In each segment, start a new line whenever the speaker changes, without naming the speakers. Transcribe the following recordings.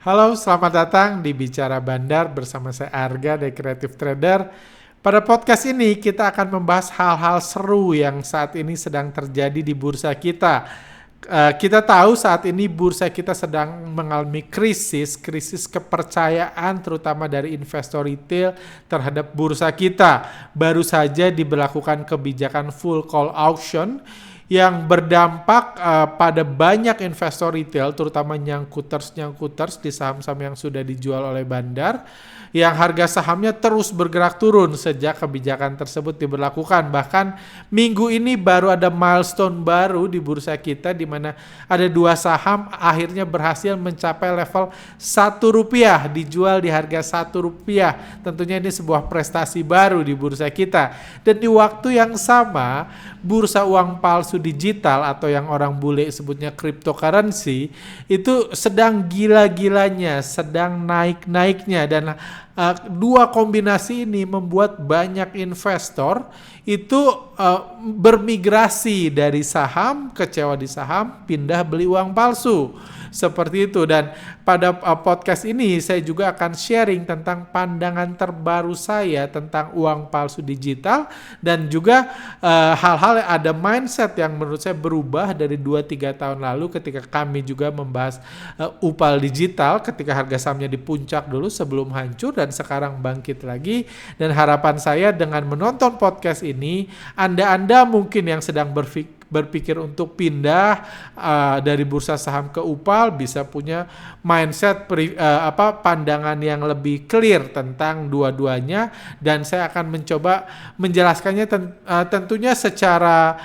Halo, selamat datang di Bicara Bandar bersama saya Arga dari Creative Trader. Pada podcast ini kita akan membahas hal-hal seru yang saat ini sedang terjadi di bursa kita. Kita tahu saat ini bursa kita sedang mengalami krisis kepercayaan terutama dari investor retail terhadap bursa kita. Baru saja diberlakukan kebijakan full call auction yang berdampak pada banyak investor retail, terutama nyangkuters di saham-saham yang sudah dijual oleh bandar, yang harga sahamnya terus bergerak turun sejak kebijakan tersebut diberlakukan. Bahkan minggu ini baru ada milestone baru di bursa kita, di mana ada 2 saham akhirnya berhasil mencapai level Rp1 dijual di harga Rp1. Tentunya ini sebuah prestasi baru di bursa kita. Dan di waktu yang sama, bursa uang palsu digital atau yang orang bule sebutnya cryptocurrency itu sedang gila-gilanya, sedang naik-naiknya, dan dua kombinasi ini membuat banyak investor itu bermigrasi dari saham, kecewa di saham, pindah beli uang palsu. Seperti itu. Dan pada podcast ini saya juga akan sharing tentang pandangan terbaru saya tentang uang palsu digital, dan juga hal-hal ada mindset yang menurut saya berubah dari 2-3 tahun lalu ketika kami juga membahas upal digital ketika harga sahamnya di puncak dulu sebelum hancur dan sekarang bangkit lagi. Dan harapan saya dengan menonton podcast ini, Anda mungkin yang sedang berpikir untuk pindah dari bursa saham ke upal bisa punya mindset pandangan yang lebih clear tentang dua-duanya, dan saya akan mencoba menjelaskannya tentunya secara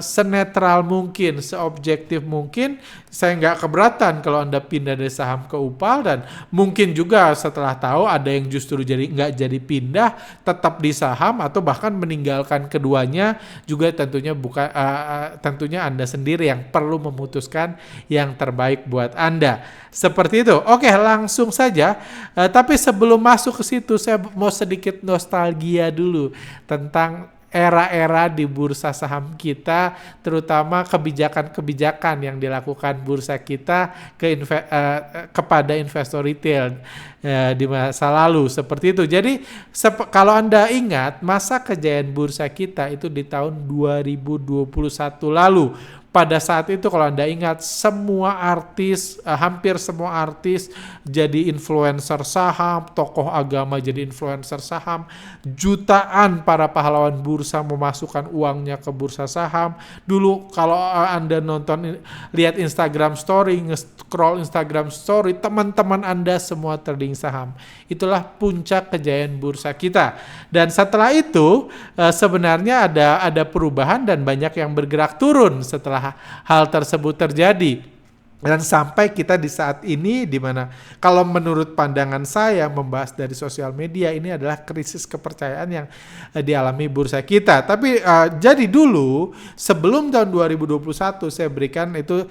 senetral mungkin, seobjektif mungkin. Saya nggak keberatan kalau Anda pindah dari saham ke upal, dan mungkin juga setelah tahu ada yang justru nggak jadi pindah, tetap di saham atau bahkan meninggalkan keduanya juga. Tentunya Anda sendiri yang perlu memutuskan yang terbaik buat Anda. Seperti itu. Oke, langsung saja. Tapi sebelum masuk ke situ, saya mau sedikit nostalgia dulu tentang era-era di bursa saham kita, terutama kebijakan-kebijakan yang dilakukan bursa kita kepada investor retail di masa lalu, seperti itu. Jadi kalau Anda ingat masa kejayaan bursa kita itu di tahun 2021 lalu. Pada saat itu kalau Anda ingat, hampir semua artis jadi influencer saham, tokoh agama jadi influencer saham, jutaan para pahlawan bursa memasukkan uangnya ke bursa saham. Dulu kalau Anda lihat Instagram story, nge-scroll Instagram story, teman-teman Anda semua trading saham. Itulah puncak kejayaan bursa kita. Dan setelah itu sebenarnya ada perubahan dan banyak yang bergerak turun setelah hal tersebut terjadi. Dan sampai kita di saat ini, di mana kalau menurut pandangan saya membahas dari sosial media, ini adalah krisis kepercayaan yang dialami bursa kita. Tapi jadi dulu sebelum tahun 2021 saya berikan itu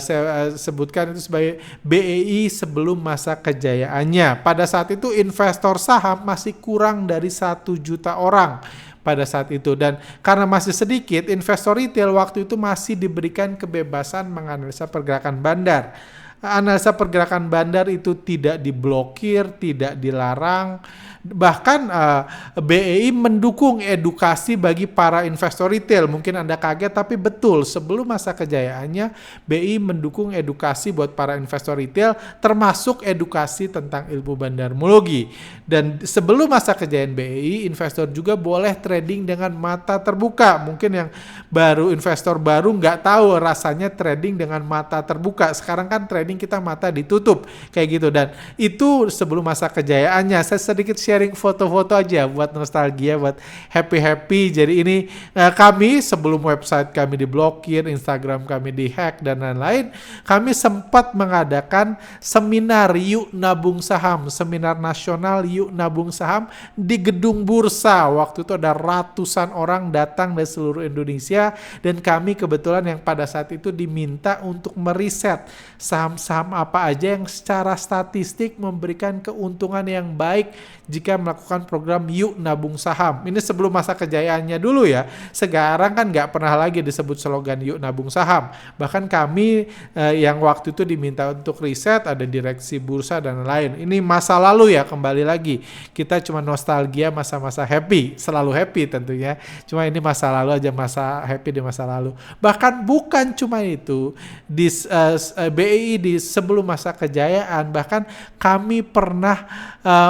saya sebutkan itu sebagai BEI sebelum masa kejayaannya. Pada saat itu investor saham masih kurang dari 1 juta orang pada saat itu, dan karena masih sedikit, investor retail waktu itu masih diberikan kebebasan menganalisa pergerakan bandar. Analisa pergerakan bandar itu tidak diblokir, tidak dilarang. Bahkan BEI mendukung edukasi bagi para investor retail. Mungkin Anda kaget, tapi betul, sebelum masa kejayaannya BEI mendukung edukasi buat para investor retail, termasuk edukasi tentang ilmu bandarmologi. Dan sebelum masa kejayaan BEI, investor juga boleh trading dengan mata terbuka. Mungkin yang investor baru nggak tahu rasanya trading dengan mata terbuka. Sekarang kan trading kita mata ditutup kayak gitu, dan itu sebelum masa kejayaannya. Saya sedikit sharing foto-foto aja buat nostalgia, buat happy. Jadi ini kami sebelum website kami diblokir, Instagram kami dihack dan lain-lain, kami sempat mengadakan seminar Yuk Nabung Saham, seminar nasional Yuk Nabung Saham di gedung bursa. Waktu itu ada ratusan orang datang dari seluruh Indonesia, dan kami kebetulan yang pada saat itu diminta untuk meriset saham-saham apa aja yang secara statistik memberikan keuntungan yang baik jika jika melakukan program Yuk Nabung Saham. Ini sebelum masa kejayaannya dulu ya. Sekarang kan nggak pernah lagi disebut slogan Yuk Nabung Saham. Bahkan kami yang waktu itu diminta untuk riset, ada direksi bursa dan lain. Ini masa lalu ya, kembali lagi. Kita cuma nostalgia masa-masa happy, selalu happy tentunya. Cuma ini masa lalu aja, masa happy di masa lalu. Bahkan bukan cuma itu, di BEI di sebelum masa kejayaan, bahkan kami pernah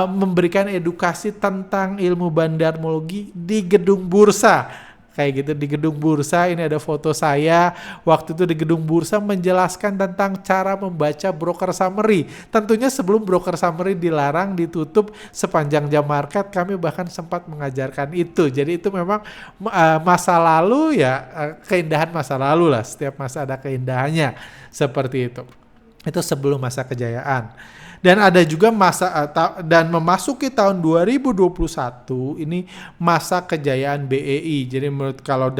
memberikan edukasi tentang ilmu bandarmologi di gedung bursa. Kayak gitu, di gedung bursa. Ini ada foto saya waktu itu di gedung bursa menjelaskan tentang cara membaca broker summary. Tentunya sebelum broker summary dilarang, ditutup sepanjang jam market, kami bahkan sempat mengajarkan itu. Jadi itu memang masa lalu ya, keindahan masa lalu lah. Setiap masa ada keindahannya, seperti itu. Itu sebelum masa kejayaan. Dan ada juga dan memasuki tahun 2021 ini masa kejayaan BEI. Jadi menurut kalau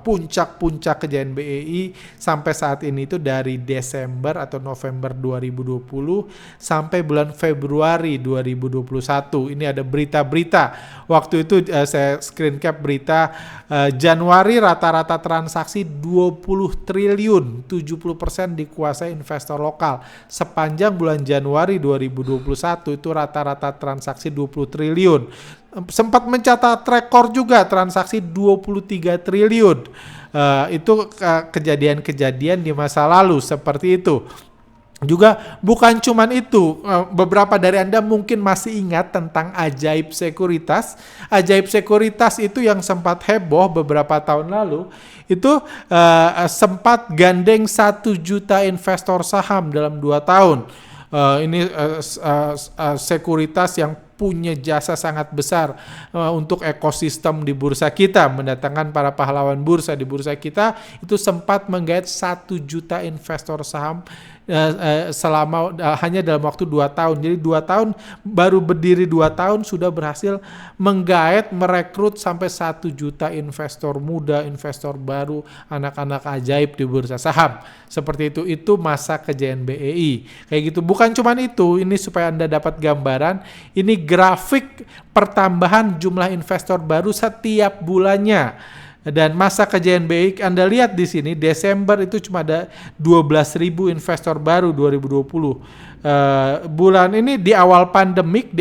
puncak kejayaan BEI sampai saat ini itu dari Desember atau November 2020 sampai bulan Februari 2021. Ini ada berita-berita. Waktu itu saya screen cap berita Januari rata-rata transaksi 20 triliun, 70% dikuasai investor lokal. Sepanjang bulan Januari 2021 itu rata-rata transaksi 20 triliun. Sempat mencatat rekor juga transaksi 23 triliun. Itu kejadian-kejadian di masa lalu seperti itu. Juga bukan cuman itu, beberapa dari Anda mungkin masih ingat tentang Ajaib Sekuritas. Ajaib Sekuritas itu yang sempat heboh beberapa tahun lalu, itu sempat gandeng 1 juta investor saham dalam 2 tahun. Ini sekuritas yang punya jasa sangat besar untuk ekosistem di bursa kita, mendatangkan para pahlawan bursa di bursa kita. Itu sempat menggait 1 juta investor saham selama hanya dalam waktu 2 tahun. Jadi 2 tahun, baru berdiri 2 tahun sudah berhasil menggait, merekrut sampai 1 juta investor muda, investor baru, anak-anak ajaib di bursa saham. Seperti itu masa kejayaan BEI. Kayak gitu. Bukan cuma itu, ini supaya Anda dapat gambaran, ini grafik pertambahan jumlah investor baru setiap bulannya. Dan masa kejayaan BEI Anda lihat di sini, Desember itu cuma ada 12.000 investor baru 2020. Bulan ini di awal pandemik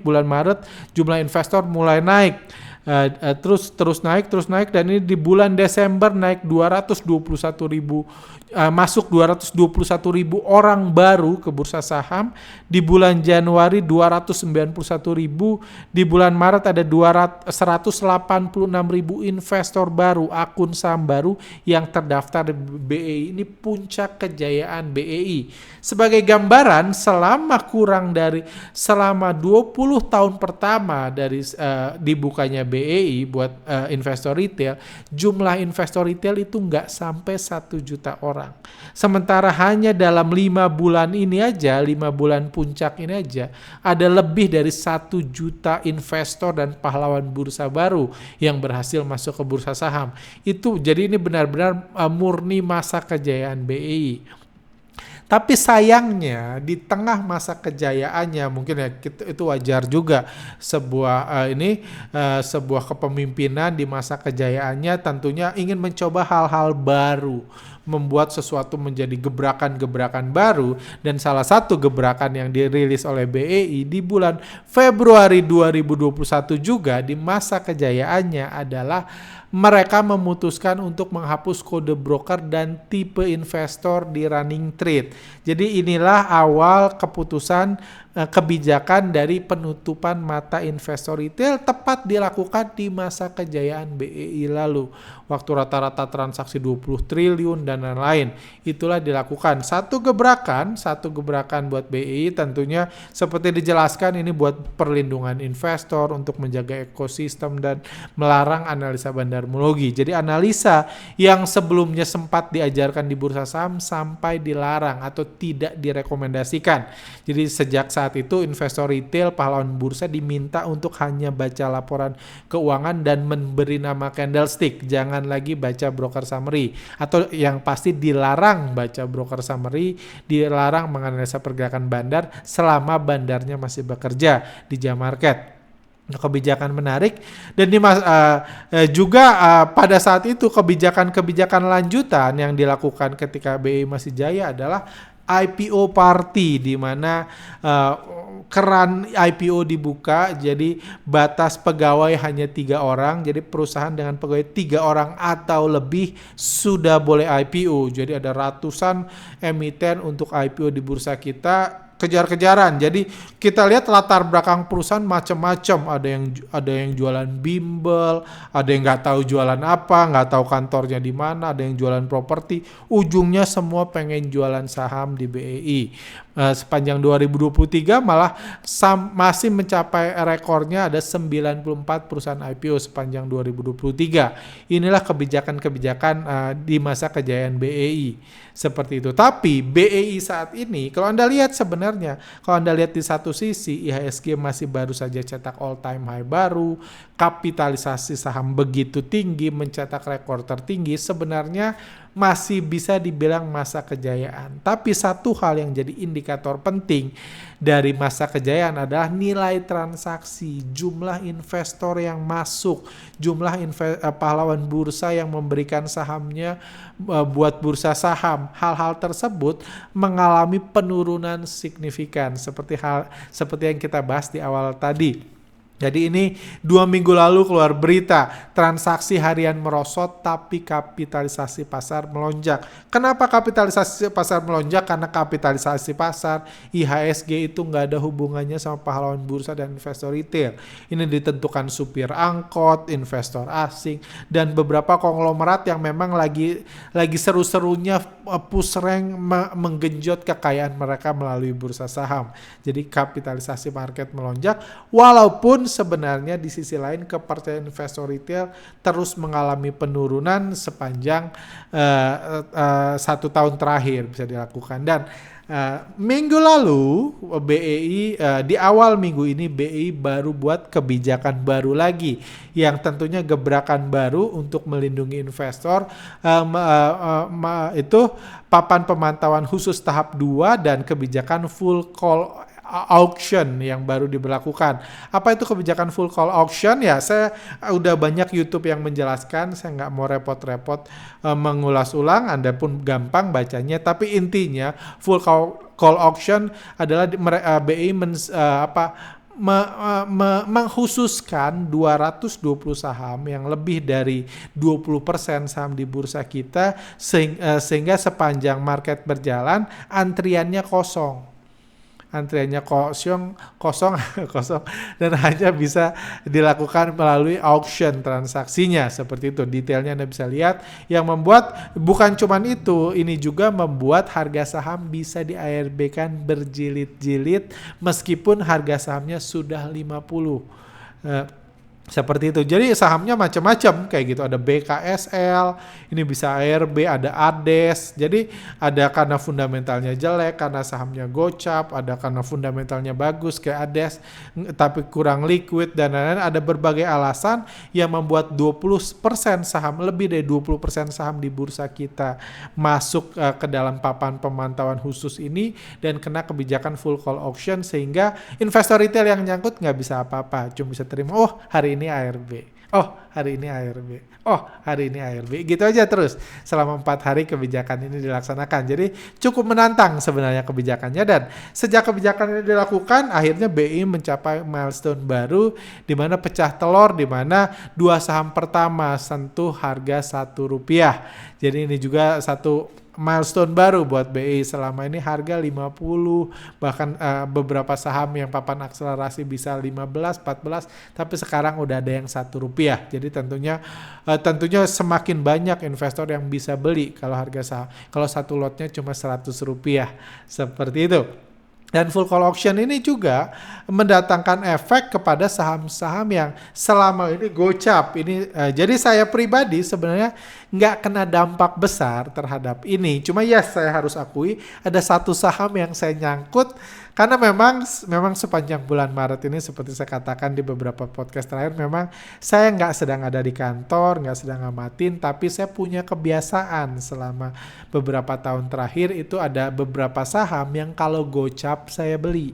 bulan Maret jumlah investor mulai naik. Terus naik dan ini di bulan Desember naik 221.000, masuk 221.000 orang baru ke bursa saham. Di bulan Januari 291.000, di bulan Maret ada 186.000 investor baru, akun saham baru yang terdaftar di BEI. Ini puncak kejayaan BEI. Sebagai gambaran, selama 20 tahun pertama dari dibukanya BEI buat investor retail, jumlah investor retail itu nggak sampai 1 juta orang. Sementara hanya dalam 5 bulan ini aja, 5 bulan puncak ini aja, ada lebih dari 1 juta investor dan pahlawan bursa baru yang berhasil masuk ke bursa saham. Itu jadi ini benar-benar murni masa kejayaan BEI. Tapi sayangnya di tengah masa kejayaannya, mungkin ya itu wajar juga sebuah sebuah kepemimpinan di masa kejayaannya tentunya ingin mencoba hal-hal baru, membuat sesuatu menjadi gebrakan-gebrakan baru. Dan salah satu gebrakan yang dirilis oleh BEI di bulan Februari 2021 juga di masa kejayaannya adalah mereka memutuskan untuk menghapus kode broker dan tipe investor di running trade. Jadi inilah awal keputusan kebijakan dari penutupan mata investor retail tepat dilakukan di masa kejayaan BEI lalu. Waktu rata-rata transaksi 20 triliun dan lain-lain. Itulah dilakukan. Satu gebrakan buat BEI tentunya seperti dijelaskan ini buat perlindungan investor untuk menjaga ekosistem dan melarang analisa bandarmologi. Jadi analisa yang sebelumnya sempat diajarkan di bursa saham sampai dilarang atau tidak direkomendasikan. Jadi sejak saat itu investor retail pahlawan bursa diminta untuk hanya baca laporan keuangan dan memberi nama candlestick, jangan lagi baca broker summary, atau yang pasti dilarang baca broker summary, dilarang menganalisa pergerakan bandar selama bandarnya masih bekerja di jam market. Kebijakan menarik dan juga pada saat itu kebijakan lanjutan yang dilakukan ketika BI masih jaya adalah IPO party, di mana keran IPO dibuka, jadi batas pegawai hanya 3 orang, jadi perusahaan dengan pegawai 3 orang atau lebih sudah boleh IPO. Jadi ada ratusan emiten untuk IPO di bursa kita, kejar-kejaran. Jadi kita lihat latar belakang perusahaan macam-macam. Ada yang jualan bimbel, ada yang nggak tahu jualan apa, nggak tahu kantornya di mana, ada yang jualan properti. Ujungnya semua pengen jualan saham di BEI. Sepanjang 2023 malah masih mencapai rekornya, ada 94 perusahaan IPO sepanjang 2023. Inilah kebijakan-kebijakan di masa kejayaan BEI. Seperti itu. Tapi BEI saat ini, kalau Anda lihat sebenarnya, kalau Anda lihat di satu sisi, IHSG masih baru saja cetak all time high baru, kapitalisasi saham begitu tinggi, mencetak rekor tertinggi, sebenarnya masih bisa dibilang masa kejayaan. Tapi satu hal yang jadi indikator penting dari masa kejayaan adalah nilai transaksi, jumlah investor yang masuk, jumlah pahlawan bursa yang memberikan sahamnya buat bursa saham. Hal-hal tersebut mengalami penurunan signifikan seperti yang kita bahas di awal tadi. Jadi ini 2 minggu lalu keluar berita, transaksi harian merosot tapi kapitalisasi pasar melonjak. Kenapa kapitalisasi pasar melonjak? Karena kapitalisasi pasar IHSG itu nggak ada hubungannya sama pahlawan bursa dan investor retail. Ini ditentukan supir angkot, investor asing, dan beberapa konglomerat yang memang lagi seru-serunya push rank menggenjot kekayaan mereka melalui bursa saham. Jadi kapitalisasi market melonjak, walaupun sebenarnya di sisi lain kepercayaan investor retail terus mengalami penurunan sepanjang 1 tahun terakhir bisa dilakukan. Dan minggu lalu BEI di awal minggu ini BEI baru buat kebijakan baru lagi yang tentunya gebrakan baru untuk melindungi investor, itu papan pemantauan khusus tahap 2 dan kebijakan full call auction yang baru diberlakukan. Apa itu kebijakan full call auction? Ya, saya udah banyak YouTube yang menjelaskan, saya nggak mau repot-repot mengulas ulang, Anda pun gampang bacanya. Tapi intinya full call auction adalah BI mengkhususkan 220 saham yang lebih dari 20% saham di bursa kita, sehingga sepanjang market berjalan antriannya kosong dan hanya bisa dilakukan melalui auction transaksinya. Seperti itu detailnya Anda bisa lihat. Yang membuat bukan cuman itu, ini juga membuat harga saham bisa di ARB-kan berjilid-jilid meskipun harga sahamnya sudah 50. Seperti itu. Jadi sahamnya macam-macam kayak gitu. Ada BKSL, ini bisa ARB, ada ADES. Jadi ada karena fundamentalnya jelek, karena sahamnya gocap, ada karena fundamentalnya bagus kayak ADES, tapi kurang liquid dan lain-lain. Ada berbagai alasan yang membuat 20% saham, lebih dari 20% saham di bursa kita masuk ke dalam papan pemantauan khusus ini dan kena kebijakan full call auction, sehingga investor retail yang nyangkut nggak bisa apa-apa, cuma bisa terima, oh hari ini ARB, oh hari ini ARB, oh hari ini ARB, gitu aja terus selama 4 hari kebijakan ini dilaksanakan. Jadi cukup menantang sebenarnya kebijakannya, dan sejak kebijakan ini dilakukan akhirnya BI mencapai milestone baru di mana pecah telur, di mana 2 saham pertama sentuh harga Rp1. Jadi ini juga satu milestone baru buat BI. Selama ini harga 50, bahkan beberapa saham yang papan akselerasi bisa 15, 14, tapi sekarang udah ada yang Rp1. Jadi tentunya semakin banyak investor yang bisa beli kalau harga saham, kalau satu lotnya cuma Rp100. Seperti itu. Dan full call auction ini juga mendatangkan efek kepada saham-saham yang selama ini gocap. Jadi saya pribadi sebenarnya nggak kena dampak besar terhadap ini. Cuma ya saya harus akui ada satu saham yang saya nyangkut karena memang sepanjang bulan Maret ini seperti saya katakan di beberapa podcast terakhir, memang saya nggak sedang ada di kantor, nggak sedang ngamatin, tapi saya punya kebiasaan selama beberapa tahun terakhir itu ada beberapa saham yang kalau gocap saya beli.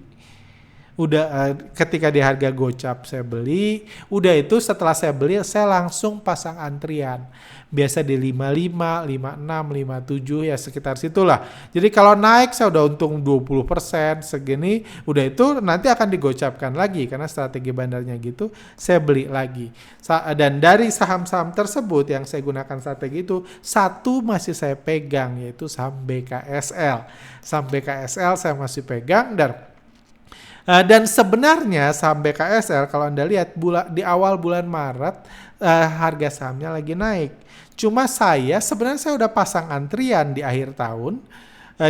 Ketika di harga gocap saya beli, udah itu setelah saya beli saya langsung pasang antrian. Biasa di 55, 56, 57 ya sekitar situlah. Jadi kalau naik saya udah untung 20% segini, udah itu nanti akan digocapkan lagi karena strategi bandarnya gitu, saya beli lagi. Dan dari saham-saham tersebut yang saya gunakan strategi itu, satu masih saya pegang yaitu saham BKSL. Saham BKSL saya masih pegang dan sebenarnya saham BKSL kalau Anda lihat di awal bulan Maret harga sahamnya lagi naik. Cuma sebenarnya saya udah pasang antrian di akhir tahun.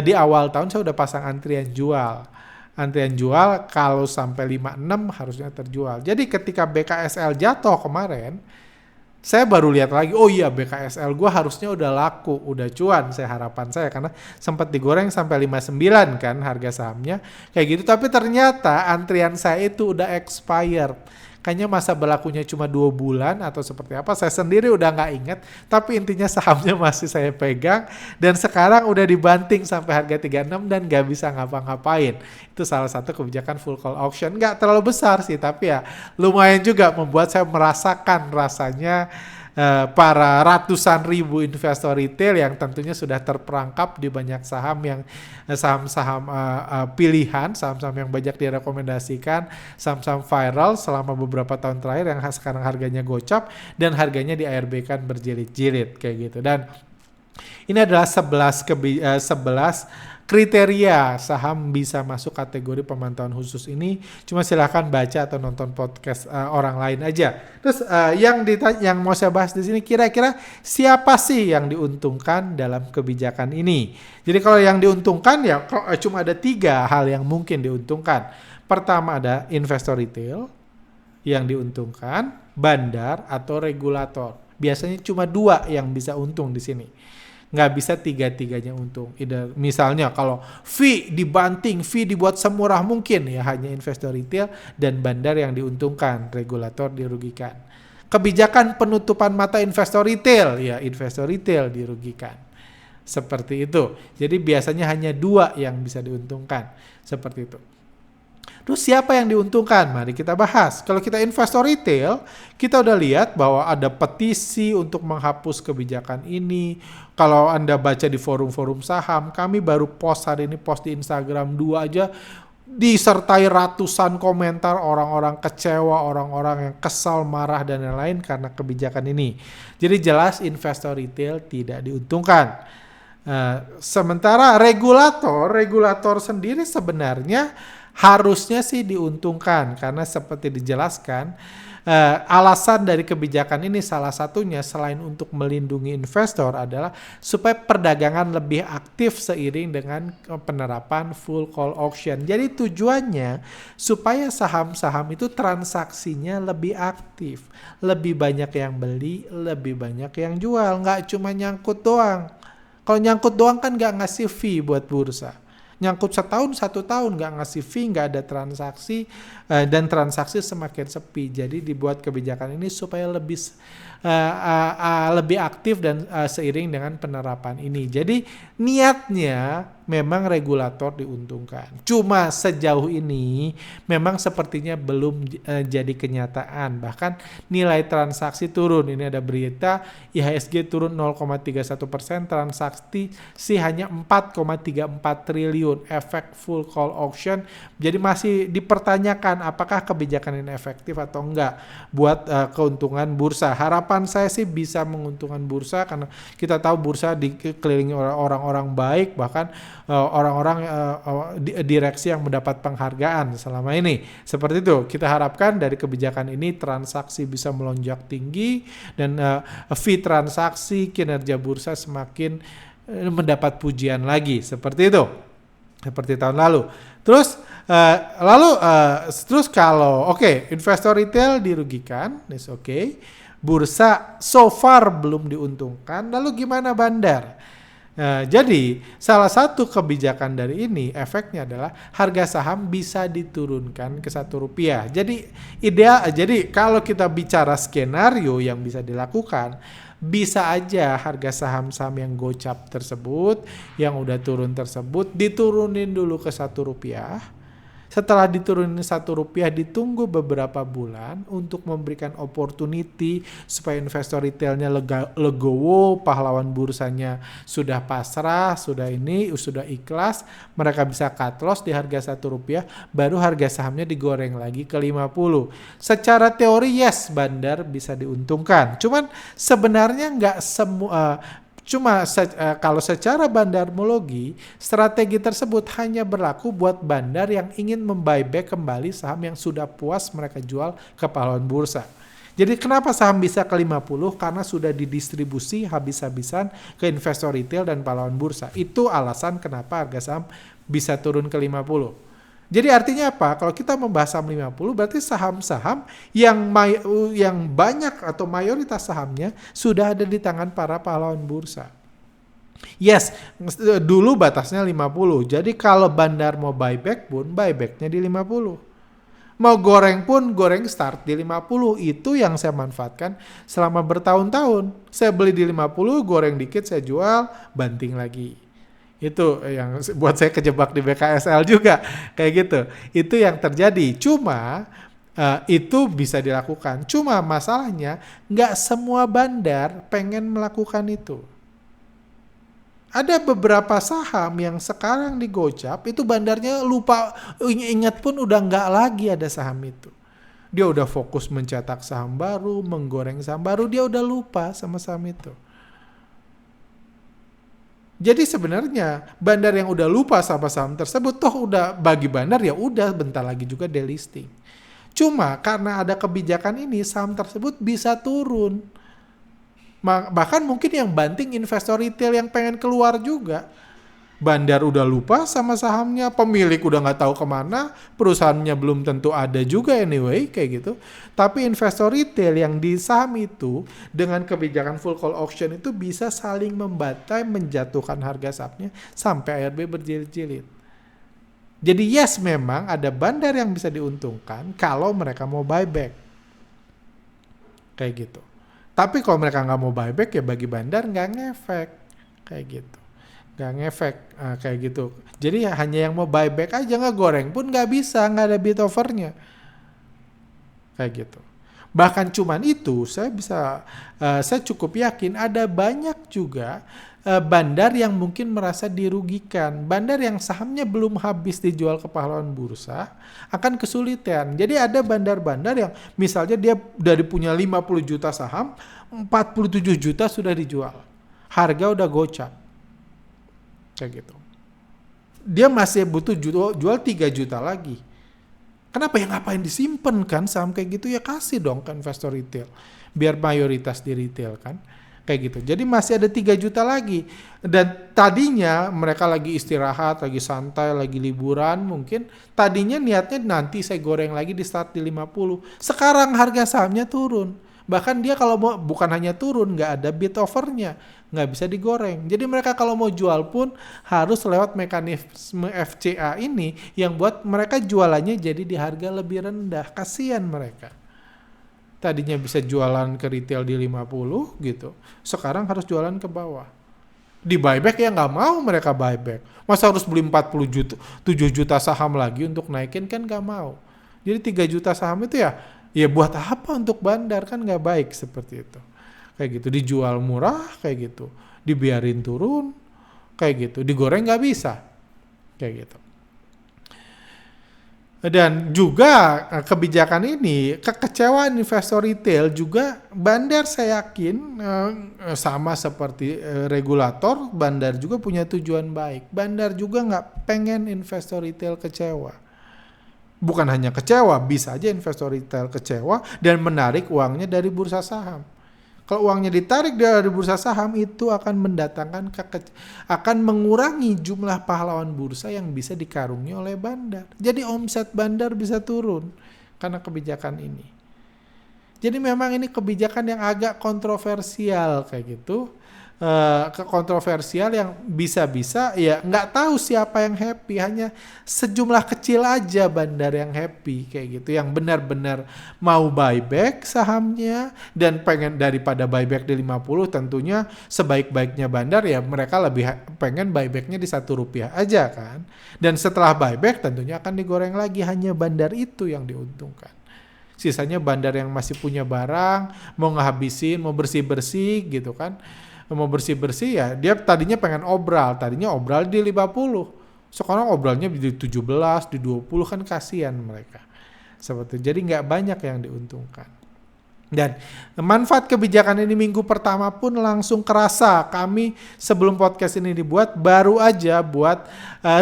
Di awal tahun saya udah pasang antrian jual. Antrian jual kalau sampai 56 harusnya terjual. Jadi ketika BKSL jatuh kemarin, saya baru lihat lagi, oh iya BKSL gue harusnya udah laku, udah cuan harapan saya karena sempat digoreng sampai 59 kan harga sahamnya kayak gitu, tapi ternyata antrian saya itu udah expired. Kayaknya masa berlakunya cuma 2 bulan atau seperti apa, saya sendiri udah nggak inget, tapi intinya sahamnya masih saya pegang dan sekarang udah dibanting sampai harga 36 dan nggak bisa ngapa-ngapain. Itu salah satu kebijakan full call auction, nggak terlalu besar sih, tapi ya lumayan juga membuat saya merasakan rasanya para ratusan ribu investor retail yang tentunya sudah terperangkap di banyak saham yang saham-saham pilihan, saham-saham yang banyak direkomendasikan, saham-saham viral selama beberapa tahun terakhir yang sekarang harganya gocap dan harganya di ARB kan berjilid-jilid kayak gitu. Dan ini adalah 11 kriteria saham bisa masuk kategori pemantauan khusus ini. Cuma silahkan baca atau nonton podcast orang lain aja. Terus yang mau saya bahas di sini, kira-kira siapa sih yang diuntungkan dalam kebijakan ini? Jadi kalau yang diuntungkan ya cuma ada 3 hal yang mungkin diuntungkan. Pertama ada investor retail yang diuntungkan, bandar atau regulator. Biasanya cuma 2 yang bisa untung di sini. Nggak bisa 3-3-nya untung. Misalnya kalau fee dibanting, fee dibuat semurah mungkin, ya hanya investor retail dan bandar yang diuntungkan, regulator dirugikan. Kebijakan penutupan mata investor retail, ya investor retail dirugikan. Seperti itu. Jadi biasanya hanya 2 yang bisa diuntungkan. Seperti itu. Terus siapa yang diuntungkan? Mari kita bahas. Kalau kita investor retail, kita udah lihat bahwa ada petisi untuk menghapus kebijakan ini. Kalau Anda baca di forum-forum saham, kami baru post hari ini, post di Instagram 2 aja, disertai ratusan komentar orang-orang kecewa, orang-orang yang kesal, marah, dan lain-lain karena kebijakan ini. Jadi jelas investor retail tidak diuntungkan. Sementara regulator sendiri sebenarnya harusnya sih diuntungkan karena seperti dijelaskan alasan dari kebijakan ini salah satunya selain untuk melindungi investor adalah supaya perdagangan lebih aktif seiring dengan penerapan full call auction. Jadi tujuannya supaya saham-saham itu transaksinya lebih aktif, lebih banyak yang beli, lebih banyak yang jual, nggak cuma nyangkut doang. Kalau nyangkut doang kan nggak ngasih fee buat bursa. Nyangkut 1 tahun nggak ngasih fee, nggak ada transaksi, dan transaksi semakin sepi. Jadi dibuat kebijakan ini supaya lebih aktif dan seiring dengan penerapan ini. Jadi niatnya memang regulator diuntungkan. Cuma sejauh ini memang sepertinya belum jadi kenyataan. Bahkan nilai transaksi turun. Ini ada berita IHSG turun 0,31%, transaksi sih hanya 4,34 triliun. Efek full call auction. Jadi masih dipertanyakan apakah kebijakan ini efektif atau enggak buat keuntungan bursa. Harapan saya sih bisa menguntungkan bursa karena kita tahu bursa dikelilingi orang-orang baik, bahkan orang-orang direksi yang mendapat penghargaan selama ini. Seperti itu, kita harapkan dari kebijakan ini transaksi bisa melonjak tinggi dan fee transaksi kinerja bursa semakin mendapat pujian lagi. Seperti itu. seperti tahun lalu. Terus terus kalau investor retail dirugikan, is bursa so far belum diuntungkan, lalu gimana bandar? Jadi salah satu kebijakan dari ini efeknya adalah harga saham bisa diturunkan ke Rp1. Jadi kalau kita bicara skenario yang bisa dilakukan, bisa aja harga saham-saham yang gocap tersebut, yang udah turun tersebut, diturunin dulu ke Rp1. Setelah diturunin Rp1, ditunggu beberapa bulan untuk memberikan opportunity supaya investor retailnya legowo, pahlawan bursanya sudah pasrah, sudah ikhlas, mereka bisa cut loss di harga Rp1, baru harga sahamnya digoreng lagi ke 50. Secara teori yes, bandar bisa diuntungkan. Cuman sebenarnya nggak semua. Kalau secara bandarmologi, strategi tersebut hanya berlaku buat bandar yang ingin membuyback kembali saham yang sudah puas mereka jual ke pahlawan bursa. Jadi kenapa saham bisa ke 50? Karena sudah didistribusi habis-habisan ke investor retail dan pahlawan bursa. Itu alasan kenapa harga saham bisa turun ke 50. Jadi artinya apa? Kalau kita membahas saham 50, berarti saham-saham yang banyak atau mayoritas sahamnya sudah ada di tangan para pahlawan bursa. Yes, dulu batasnya 50. Jadi kalau bandar mau buyback pun, buybacknya di 50. Mau goreng pun, goreng start di 50. Itu yang saya manfaatkan selama bertahun-tahun. Saya beli di 50, goreng dikit, saya jual, banting lagi. Itu yang buat saya kejebak di BKSL juga, kayak gitu. Itu yang terjadi. Cuma itu bisa dilakukan. Cuma masalahnya nggak semua bandar pengen melakukan itu. Ada beberapa saham yang sekarang digocap, itu bandarnya lupa, ingat pun udah nggak lagi ada saham itu. Dia udah fokus mencetak saham baru, menggoreng saham baru, dia udah lupa sama saham itu. Jadi sebenarnya bandar yang udah lupa sama saham tersebut toh udah bagi bandar ya udah bentar lagi juga delisting. Cuma karena ada kebijakan ini saham tersebut bisa turun. Bahkan mungkin yang banting investor retail yang pengen keluar juga. Bandar udah lupa sama sahamnya, pemilik udah nggak tahu kemana, perusahaannya belum tentu ada juga anyway, kayak gitu. Tapi investor retail yang di saham itu, dengan kebijakan full call auction itu bisa saling membantai, menjatuhkan harga sahamnya sampai ARB berjilid-jilid. Jadi yes, memang ada bandar yang bisa diuntungkan kalau mereka mau buyback. Kayak gitu. Tapi kalau mereka nggak mau buyback ya bagi bandar nggak ngefek. Kayak gitu. Nggak ngefek kayak gitu. Jadi hanya yang mau buyback aja, nggak goreng pun nggak bisa, nggak ada bid overnya kayak gitu. Bahkan cuman itu saya cukup yakin ada banyak juga bandar yang mungkin merasa dirugikan. Bandar yang sahamnya belum habis dijual ke pahlawan bursa akan kesulitan. Jadi ada bandar-bandar yang misalnya dia dari punya 50 juta saham, 47 juta sudah dijual, harga udah gocap kayak gitu. Dia masih butuh jual 3 juta lagi. Kenapa ya, ngapain disimpan kan saham kayak gitu, ya kasih dong ke investor retail. Biar mayoritas di retail kan. Kayak gitu. Jadi masih ada 3 juta lagi. Dan tadinya mereka lagi istirahat, lagi santai, lagi liburan mungkin. Tadinya niatnya nanti saya goreng lagi di start di 50. Sekarang harga sahamnya turun. Bahkan dia kalau mau bukan hanya turun, nggak ada bid overnya, nggak bisa digoreng. Jadi mereka kalau mau jual pun harus lewat mekanisme FCA ini yang buat mereka jualannya jadi di harga lebih rendah. Kasian mereka. Tadinya bisa jualan ke retail di 50 gitu, sekarang harus jualan ke bawah. Di buyback ya nggak mau mereka buyback. Masa harus beli 40 juta, 7 juta saham lagi untuk naikin, kan nggak mau. Jadi 3 juta saham itu ya buat apa untuk bandar, kan nggak baik seperti itu. Kayak gitu, dijual murah kayak gitu, dibiarin turun kayak gitu, digoreng nggak bisa kayak gitu. Dan juga kebijakan ini, kekecewaan investor retail juga bandar saya yakin sama seperti regulator, bandar juga punya tujuan baik. Bandar juga nggak pengen investor retail kecewa. Bukan hanya kecewa, bisa aja investor retail kecewa dan menarik uangnya dari bursa saham. Kalau uangnya ditarik dari bursa saham, itu akan akan mengurangi jumlah pahlawan bursa yang bisa dikarungi oleh bandar. Jadi omset bandar bisa turun karena kebijakan ini. Jadi memang ini kebijakan yang agak kontroversial kayak gitu. Kontroversial yang bisa-bisa ya nggak tahu siapa yang happy, hanya sejumlah kecil aja bandar yang happy kayak gitu, yang benar-benar mau buyback sahamnya dan pengen, daripada buyback di 50 tentunya sebaik-baiknya bandar ya mereka lebih pengen buybacknya di Rp1 aja kan, dan setelah buyback tentunya akan digoreng lagi, hanya bandar itu yang diuntungkan. Sisanya bandar yang masih punya barang, mau ngehabisin, mau bersih-bersih gitu kan. Mau bersih-bersih ya dia tadinya pengen obral di 50. Sekarang obralnya di 17, di 20 kan kasihan mereka. Seperti itu. Jadi nggak banyak yang diuntungkan. Dan manfaat kebijakan ini minggu pertama pun langsung kerasa. Kami sebelum podcast ini dibuat baru aja buat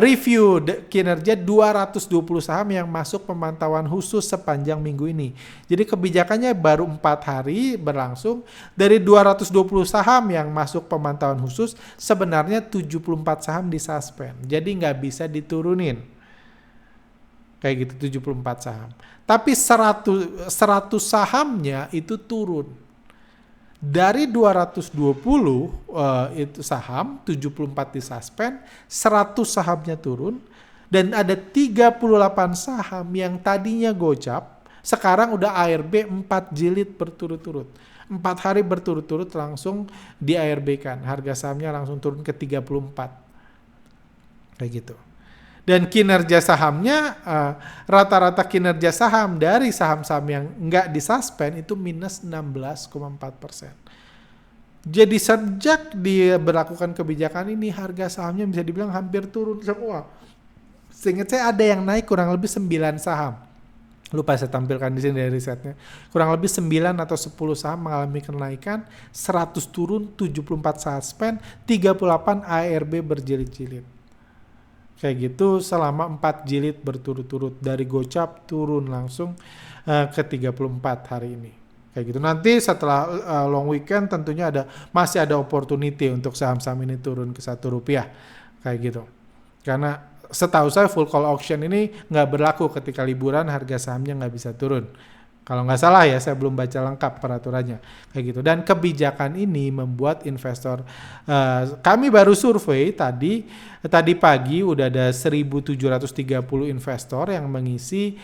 review kinerja 220 saham yang masuk pemantauan khusus sepanjang minggu ini. Jadi kebijakannya baru 4 hari berlangsung. Dari 220 saham yang masuk pemantauan khusus, sebenarnya 74 saham disuspend. Jadi nggak bisa diturunin. Kayak gitu 74 saham. Tapi 100 sahamnya itu turun. Dari 220 itu saham, 74 disuspend, 100 sahamnya turun, dan ada 38 saham yang tadinya gocap, sekarang udah ARB 4 jilid berturut-turut. 4 hari berturut-turut langsung di ARB-kan. Harga sahamnya langsung turun ke 34. Kayak gitu. Dan kinerja sahamnya, rata-rata kinerja saham dari saham-saham yang nggak disuspend itu minus 16,4%. Jadi sejak diberlakukan kebijakan ini, harga sahamnya bisa dibilang hampir turun semua. Seingat saya ada yang naik kurang lebih 9 saham. Lupa saya tampilkan di sini dari risetnya. Kurang lebih 9 atau 10 saham mengalami kenaikan, 100 turun, 74 suspend, 38 ARB berjilid-jilid. Kayak gitu selama 4 jilid berturut-turut, dari gocap turun langsung ke 34 hari ini. Kayak gitu. Nanti setelah long weekend tentunya masih ada opportunity untuk saham-saham ini turun ke Rp1. Kayak gitu. Karena setahu saya full call auction ini nggak berlaku ketika liburan, harga sahamnya nggak bisa turun. Kalau nggak salah ya, saya belum baca lengkap peraturannya. Kayak gitu. Dan kebijakan ini membuat investor, kami baru survei tadi pagi udah ada 1.730 investor yang mengisi.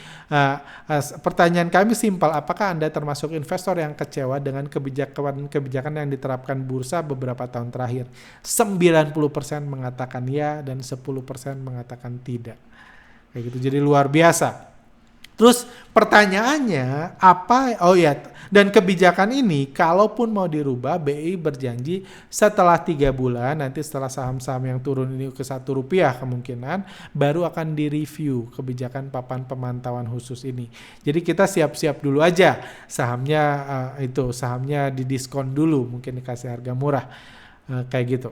Pertanyaan kami simpel, apakah Anda termasuk investor yang kecewa dengan kebijakan yang diterapkan bursa beberapa tahun terakhir? 90% mengatakan ya dan 10% mengatakan tidak. Kayak gitu. Jadi luar biasa. Terus pertanyaannya apa? Oh ya, dan kebijakan ini kalaupun mau dirubah, BI berjanji setelah 3 bulan, nanti setelah saham-saham yang turun ini ke Rp1 kemungkinan, baru akan direview kebijakan papan pemantauan khusus ini. Jadi kita siap-siap dulu aja sahamnya, sahamnya didiskon dulu, mungkin dikasih harga murah, kayak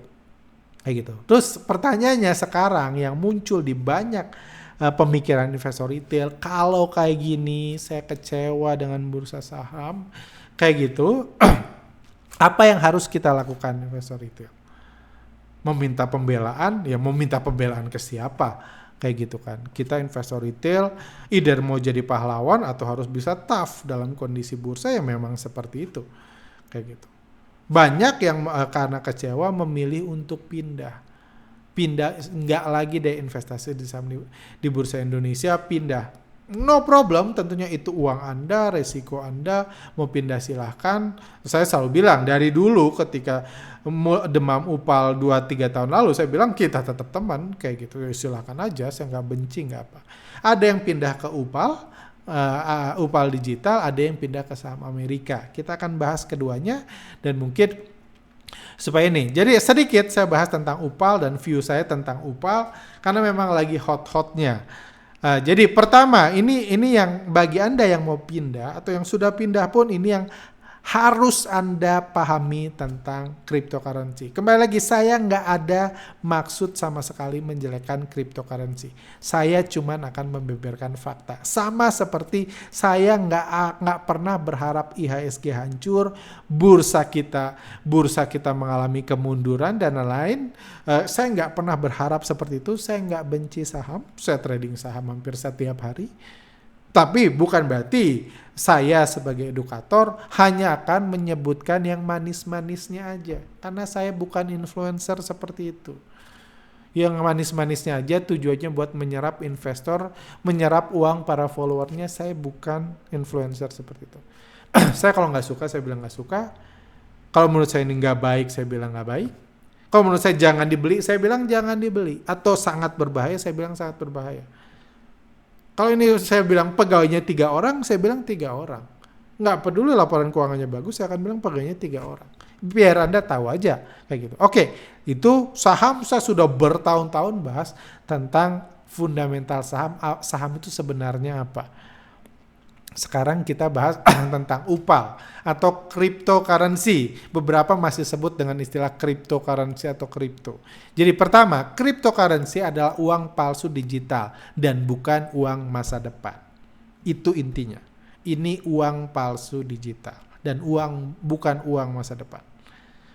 gitu. Terus pertanyaannya sekarang yang muncul di banyak pemikiran investor retail, kalau kayak gini saya kecewa dengan bursa saham kayak gitu, apa yang harus kita lakukan investor retail? Meminta pembelaan, ya meminta pembelaan ke siapa? Kayak gitu kan. Kita investor retail either mau jadi pahlawan atau harus bisa tough dalam kondisi bursa yang memang seperti itu. Kayak gitu. Banyak yang karena kecewa memilih untuk pindah, nggak lagi deh investasi di saham di bursa Indonesia, pindah. No problem, tentunya itu uang Anda, resiko Anda, mau pindah silahkan. Saya selalu bilang dari dulu ketika demam upal 2-3 tahun lalu, saya bilang kita tetap teman, kayak gitu, silahkan aja, saya nggak benci, nggak apa. Ada yang pindah ke upal digital, ada yang pindah ke saham Amerika. Kita akan bahas keduanya dan mungkin supaya ini. Jadi sedikit saya bahas tentang upal dan view saya tentang upal karena memang lagi hot-hotnya. Jadi pertama ini yang bagi Anda yang mau pindah atau yang sudah pindah pun, ini yang Harus Anda pahami tentang cryptocurrency. Kembali lagi, saya nggak ada maksud sama sekali menjelekkan cryptocurrency. Saya cuman akan membeberkan fakta. Sama seperti saya nggak pernah berharap IHSG hancur, bursa kita mengalami kemunduran dan lain-lain. Saya nggak pernah berharap seperti itu. Saya nggak benci saham. Saya trading saham hampir setiap hari. Tapi bukan berarti saya sebagai edukator hanya akan menyebutkan yang manis-manisnya aja. Karena saya bukan influencer seperti itu. Yang manis-manisnya aja tujuannya buat menyerap investor, menyerap uang para followernya. Saya bukan influencer seperti itu. Saya kalau nggak suka, saya bilang nggak suka. Kalau menurut saya ini nggak baik, saya bilang nggak baik. Kalau menurut saya jangan dibeli, saya bilang jangan dibeli. Atau sangat berbahaya, saya bilang sangat berbahaya. Kalau ini saya bilang pegawainya 3 orang, saya bilang 3 orang. Nggak peduli laporan keuangannya bagus, saya akan bilang pegawainya 3 orang. Biar Anda tahu aja, kayak gitu. Oke, itu saham saya sudah bertahun-tahun bahas tentang fundamental saham. Saham itu sebenarnya apa? Sekarang kita bahas tentang UPAL atau cryptocurrency. Beberapa masih sebut dengan istilah cryptocurrency atau kripto. Jadi pertama, cryptocurrency adalah uang palsu digital dan bukan uang masa depan. Itu intinya. Ini uang palsu digital dan bukan uang masa depan.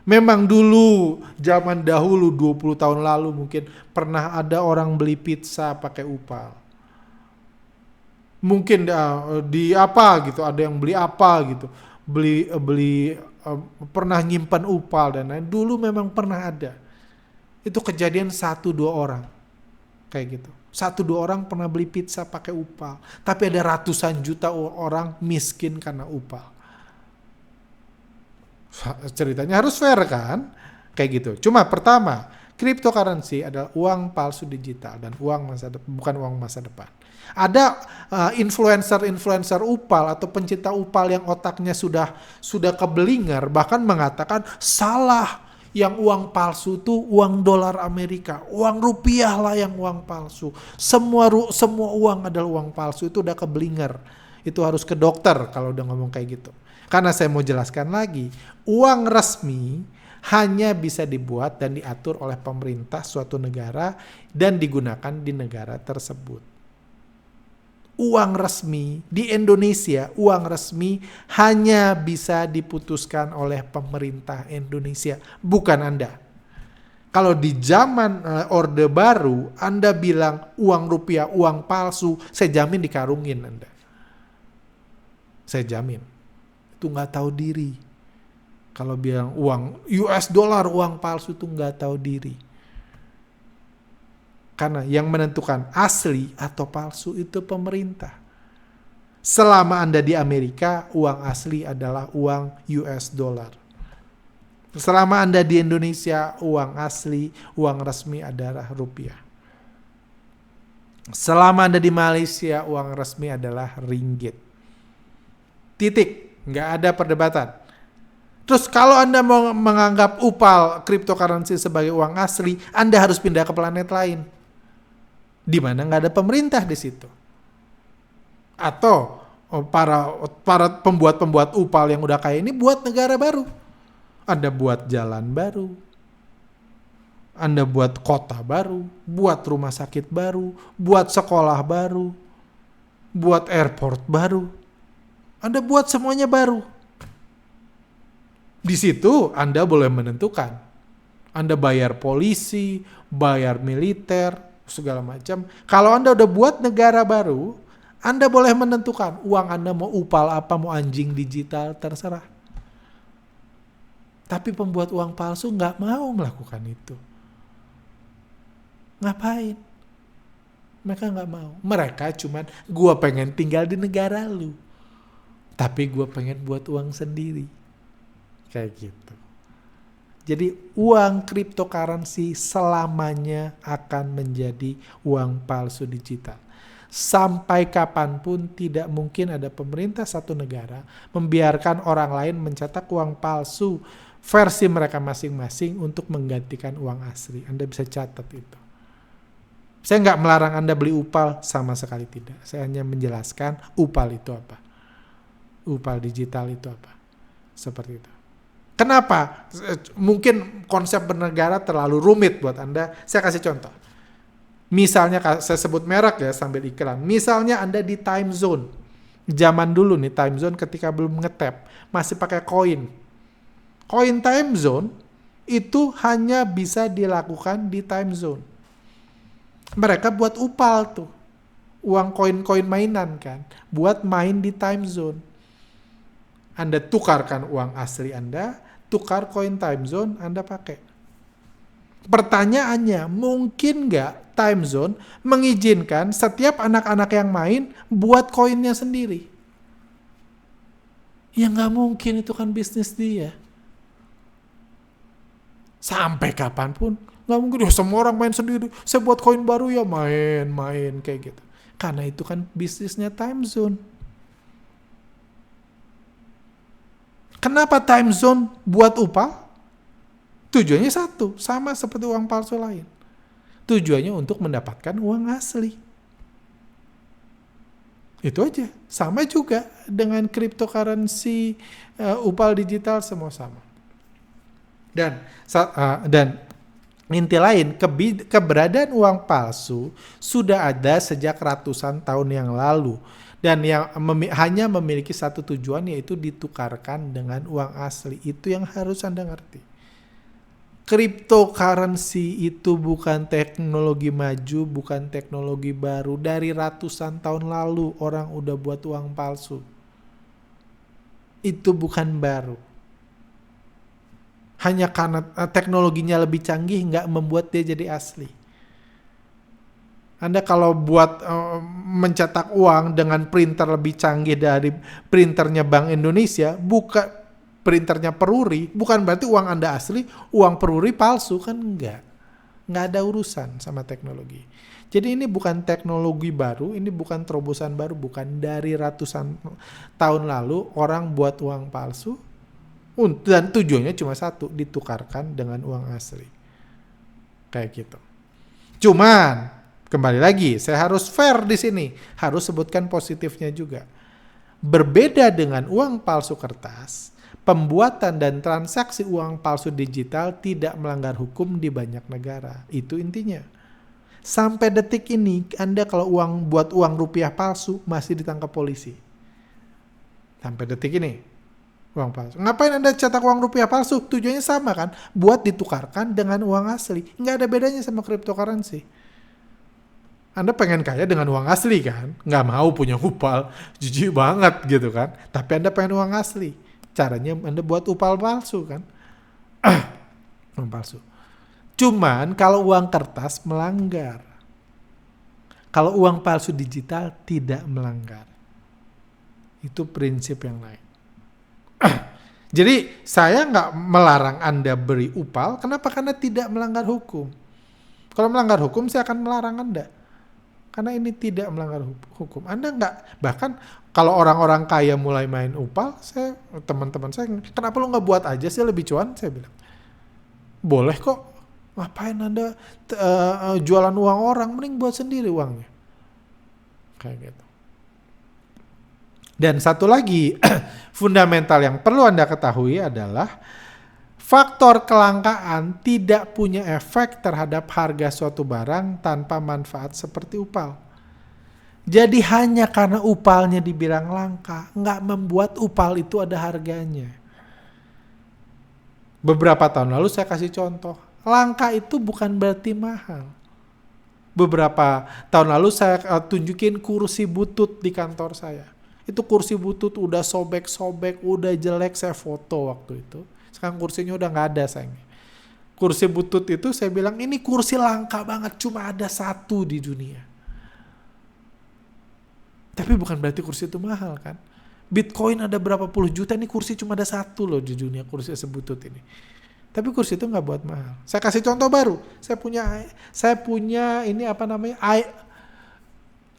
Memang dulu, zaman dahulu 20 tahun lalu mungkin pernah ada orang beli pizza pakai UPAL. Mungkin di apa gitu, ada yang beli apa gitu, pernah nyimpan UPAL dan lain. Dulu memang pernah ada. Itu kejadian 1-2 orang kayak gitu. 1-2 orang pernah beli pizza pakai UPAL, tapi ada ratusan juta orang miskin karena UPAL. Ceritanya harus fair kan? Kayak gitu. Cuma pertama, cryptocurrency adalah uang palsu digital dan bukan uang masa depan. Ada influencer UPAL atau pencinta UPAL yang otaknya sudah keblinger, bahkan mengatakan salah, yang uang palsu itu uang dolar Amerika, uang rupiah lah yang uang palsu. Semua uang adalah uang palsu, itu udah keblinger. Itu harus ke dokter kalau udah ngomong kayak gitu. Karena saya mau jelaskan lagi, uang resmi hanya bisa dibuat dan diatur oleh pemerintah suatu negara dan digunakan di negara tersebut. Uang resmi di Indonesia, uang resmi hanya bisa diputuskan oleh pemerintah Indonesia, bukan Anda. Kalau di zaman Orde Baru, Anda bilang uang rupiah, uang palsu, saya jamin dikarungin Anda. Saya jamin. Itu nggak tahu diri. Kalau bilang uang US dollar, uang palsu itu nggak tahu diri. Karena yang menentukan asli atau palsu itu pemerintah. Selama Anda di Amerika, uang asli adalah uang US dollar. Selama Anda di Indonesia, uang asli, uang resmi adalah rupiah. Selama Anda di Malaysia, uang resmi adalah ringgit. Titik, nggak ada perdebatan. Terus kalau Anda mau menganggap UPAL, cryptocurrency sebagai uang asli, Anda harus pindah ke planet lain. Di mana nggak ada pemerintah di situ. Atau para pembuat UPAL yang udah kaya ini buat negara baru. Anda buat jalan baru. Anda buat kota baru, buat rumah sakit baru, buat sekolah baru, buat airport baru. Anda buat semuanya baru. Di situ Anda boleh menentukan. Anda bayar polisi, bayar militer, segala macam. Kalau Anda udah buat negara baru, Anda boleh menentukan uang Anda mau UPAL apa, mau anjing digital, terserah. Tapi pembuat uang palsu nggak mau melakukan itu. Ngapain? Mereka nggak mau. Mereka cuman, gue pengen tinggal di negara lu, tapi gue pengen buat uang sendiri. Kayak gitu. Jadi uang cryptocurrency selamanya akan menjadi uang palsu digital. Sampai kapanpun tidak mungkin ada pemerintah satu negara membiarkan orang lain mencetak uang palsu versi mereka masing-masing untuk menggantikan uang asli. Anda bisa catat itu. Saya nggak melarang Anda beli UPAL, sama sekali tidak. Saya hanya menjelaskan UPAL itu apa. UPAL digital itu apa. Seperti itu. Kenapa? Mungkin konsep bernegara terlalu rumit buat Anda. Saya kasih contoh. Misalnya, saya sebut merek ya sambil iklan. Misalnya Anda di time zone. Zaman dulu nih time zone ketika belum ngetap. Masih pakai koin. Koin time zone itu hanya bisa dilakukan di time zone. Mereka buat upal tuh. Uang koin-koin mainan kan. Buat main di time zone. Anda tukarkan uang asli Anda, tukar koin time zone, Anda pakai. Pertanyaannya, mungkin nggak time zone mengizinkan setiap anak-anak yang main buat koinnya sendiri? Ya nggak mungkin, itu kan bisnis dia. Sampai kapanpun, nggak mungkin ya semua orang main sendiri. Saya buat koin baru ya main kayak gitu. Karena itu kan bisnisnya time zone. Kenapa time zone buat upah? Tujuannya satu, sama seperti uang palsu lain. Tujuannya untuk mendapatkan uang asli. Itu aja. Sama juga dengan cryptocurrency, upal digital, semua sama. Dan inti lain, keberadaan uang palsu sudah ada sejak ratusan tahun yang lalu. Dan yang hanya memiliki satu tujuan, yaitu ditukarkan dengan uang asli. Itu yang harus Anda ngerti. Cryptocurrency itu bukan teknologi maju, bukan teknologi baru. Dari ratusan tahun lalu orang udah buat uang palsu. Itu bukan baru. Hanya karena teknologinya lebih canggih nggak membuat dia jadi asli. Anda kalau buat mencetak uang dengan printer lebih canggih dari printernya Bank Indonesia, bukan printernya Peruri, bukan berarti uang Anda asli, uang Peruri palsu, kan enggak. Nggak ada urusan sama teknologi. Jadi ini bukan teknologi baru, ini bukan terobosan baru, bukan dari ratusan tahun lalu orang buat uang palsu, dan tujuannya cuma satu, ditukarkan dengan uang asli. Kayak gitu. Cuman kembali lagi, saya harus fair di sini. Harus sebutkan positifnya juga. Berbeda dengan uang palsu kertas, pembuatan dan transaksi uang palsu digital tidak melanggar hukum di banyak negara. Itu intinya. Sampai detik ini, Anda kalau buat uang rupiah palsu, masih ditangkap polisi. Sampai detik ini, uang palsu. Ngapain Anda cetak uang rupiah palsu? Tujuannya sama kan? Buat ditukarkan dengan uang asli. Nggak ada bedanya sama cryptocurrency. Anda pengen kaya dengan uang asli kan? Nggak mau punya upal, jijik banget gitu kan? Tapi Anda pengen uang asli. Caranya Anda buat upal palsu kan? Uang palsu. Cuman kalau uang kertas melanggar. Kalau uang palsu digital tidak melanggar. Itu prinsip yang lain. Jadi saya nggak melarang Anda beri upal. Kenapa? Karena tidak melanggar hukum. Kalau melanggar hukum saya akan melarang Anda. Karena ini tidak melanggar hukum. Anda nggak, bahkan kalau orang-orang kaya mulai main upal, teman-teman saya, kenapa lu nggak buat aja sih lebih cuan? Saya bilang, boleh kok. Ngapain Anda jualan uang orang? Mending buat sendiri uangnya. Kayak gitu. Dan satu lagi, fundamental yang perlu Anda ketahui adalah faktor kelangkaan tidak punya efek terhadap harga suatu barang tanpa manfaat seperti upal. Jadi hanya karena upalnya dibilang langka, nggak membuat upal itu ada harganya. Beberapa tahun lalu saya kasih contoh, langka itu bukan berarti mahal. Beberapa tahun lalu saya tunjukin kursi butut di kantor saya. Itu kursi butut udah sobek-sobek, udah jelek, saya foto waktu itu. Sekarang kursinya udah nggak ada sayang. Kursi butut itu saya bilang ini kursi langka banget, cuma ada satu di dunia. Tapi bukan berarti kursi itu mahal kan. Bitcoin ada berapa puluh juta, ini kursi cuma ada satu loh di dunia, kursi sebutut ini. Tapi kursi itu nggak buat mahal. Saya kasih contoh baru. Saya punya ini apa namanya,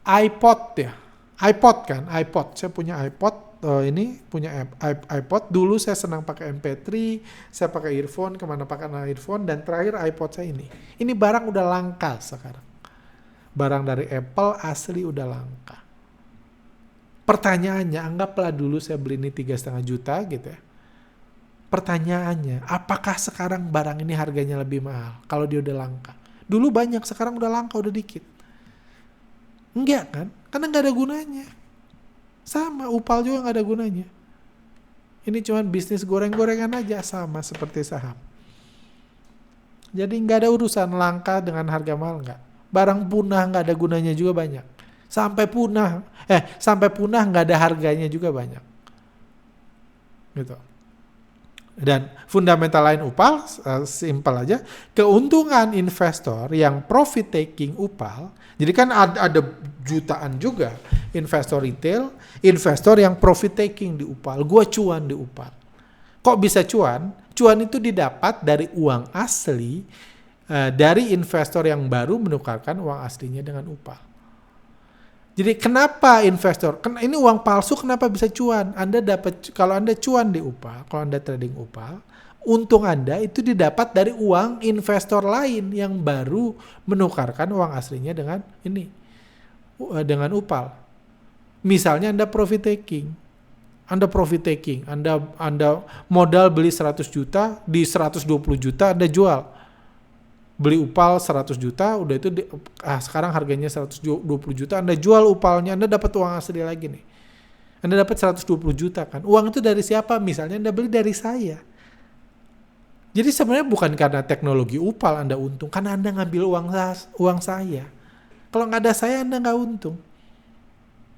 iPod ya. iPod kan, iPod. Saya punya iPod. Ini punya iPod. Dulu saya senang pakai MP3, saya pakai earphone, kemana pakai earphone, dan terakhir iPod saya ini. Ini barang udah langka sekarang. Barang dari Apple asli udah langka. Pertanyaannya, anggaplah dulu saya beli ini 3,5 juta gitu ya. Pertanyaannya, apakah sekarang barang ini harganya lebih mahal kalau dia udah langka? Dulu banyak, sekarang udah langka, udah dikit. Enggak kan? Karena nggak ada gunanya. Sama, upal juga nggak ada gunanya. Ini cuma bisnis goreng-gorengan aja, sama seperti saham. Jadi nggak ada urusan langka dengan harga mahal, nggak. Barang punah nggak ada gunanya juga banyak. Sampai punah nggak ada harganya juga banyak. Gitu. Dan fundamental lain upal, simpel aja, keuntungan investor yang profit taking upal, jadi kan ada jutaan juga investor retail, investor yang profit taking di upal, gua cuan di upal. Kok bisa cuan? Cuan itu didapat dari uang asli, dari investor yang baru menukarkan uang aslinya dengan upal. Jadi kenapa investor, ini uang palsu kenapa bisa cuan? Kalau Anda cuan di upal, kalau Anda trading upal, untung Anda itu didapat dari uang investor lain yang baru menukarkan uang aslinya dengan upal. Misalnya Anda profit taking, Anda modal beli 100 juta, di 120 juta Anda jual. Beli upal 100 juta, udah itu sekarang harganya 120 juta, Anda jual upalnya, Anda dapat uang asli lagi nih. Anda dapat 120 juta kan. Uang itu dari siapa? Misalnya Anda beli dari saya. Jadi sebenarnya bukan karena teknologi upal Anda untung, karena Anda ngambil uang saya. Kalau nggak ada saya, Anda nggak untung.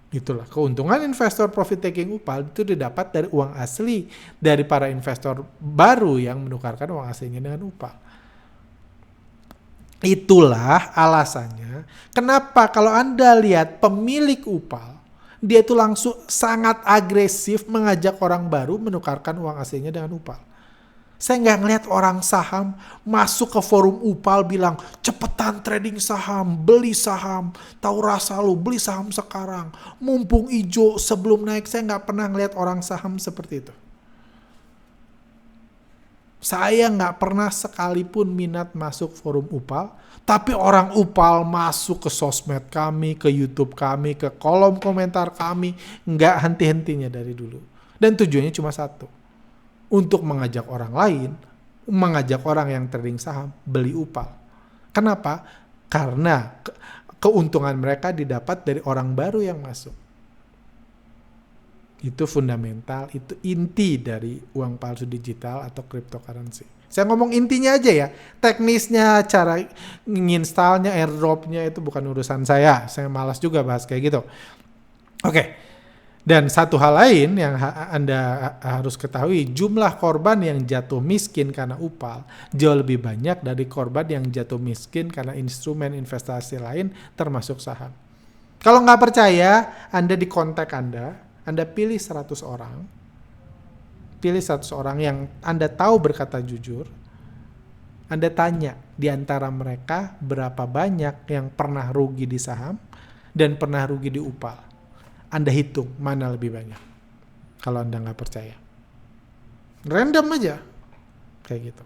Itulah keuntungan investor profit taking upal itu didapat dari uang asli dari para investor baru yang menukarkan uang aslinya dengan upal. Itulah alasannya kenapa kalau Anda lihat pemilik upal, dia itu langsung sangat agresif mengajak orang baru menukarkan uang aslinya dengan upal. Saya nggak ngelihat orang saham masuk ke forum upal bilang, cepetan trading saham, beli saham, tahu rasa lu, beli saham sekarang, mumpung ijo sebelum naik. Saya nggak pernah ngelihat orang saham seperti itu. Saya nggak pernah sekalipun minat masuk forum upal, tapi orang upal masuk ke sosmed kami, ke YouTube kami, ke kolom komentar kami, nggak henti-hentinya dari dulu. Dan tujuannya cuma satu, untuk mengajak orang lain, mengajak orang yang trading saham, beli upal. Kenapa? Karena keuntungan mereka didapat dari orang baru yang masuk. Itu fundamental, itu inti dari uang palsu digital atau cryptocurrency. Saya ngomong intinya aja ya, teknisnya, cara nginstalnya, airdropnya itu bukan urusan saya. Saya malas juga bahas kayak gitu. Oke, dan satu hal lain yang Anda harus ketahui, jumlah korban yang jatuh miskin karena upal jauh lebih banyak dari korban yang jatuh miskin karena instrumen investasi lain termasuk saham. Kalau nggak percaya, Anda di kontak Anda pilih 100 orang. Pilih 100 orang yang Anda tahu berkata jujur. Anda tanya di antara mereka berapa banyak yang pernah rugi di saham dan pernah rugi di upal. Anda hitung mana lebih banyak. Kalau Anda nggak percaya. Random aja. Kayak gitu.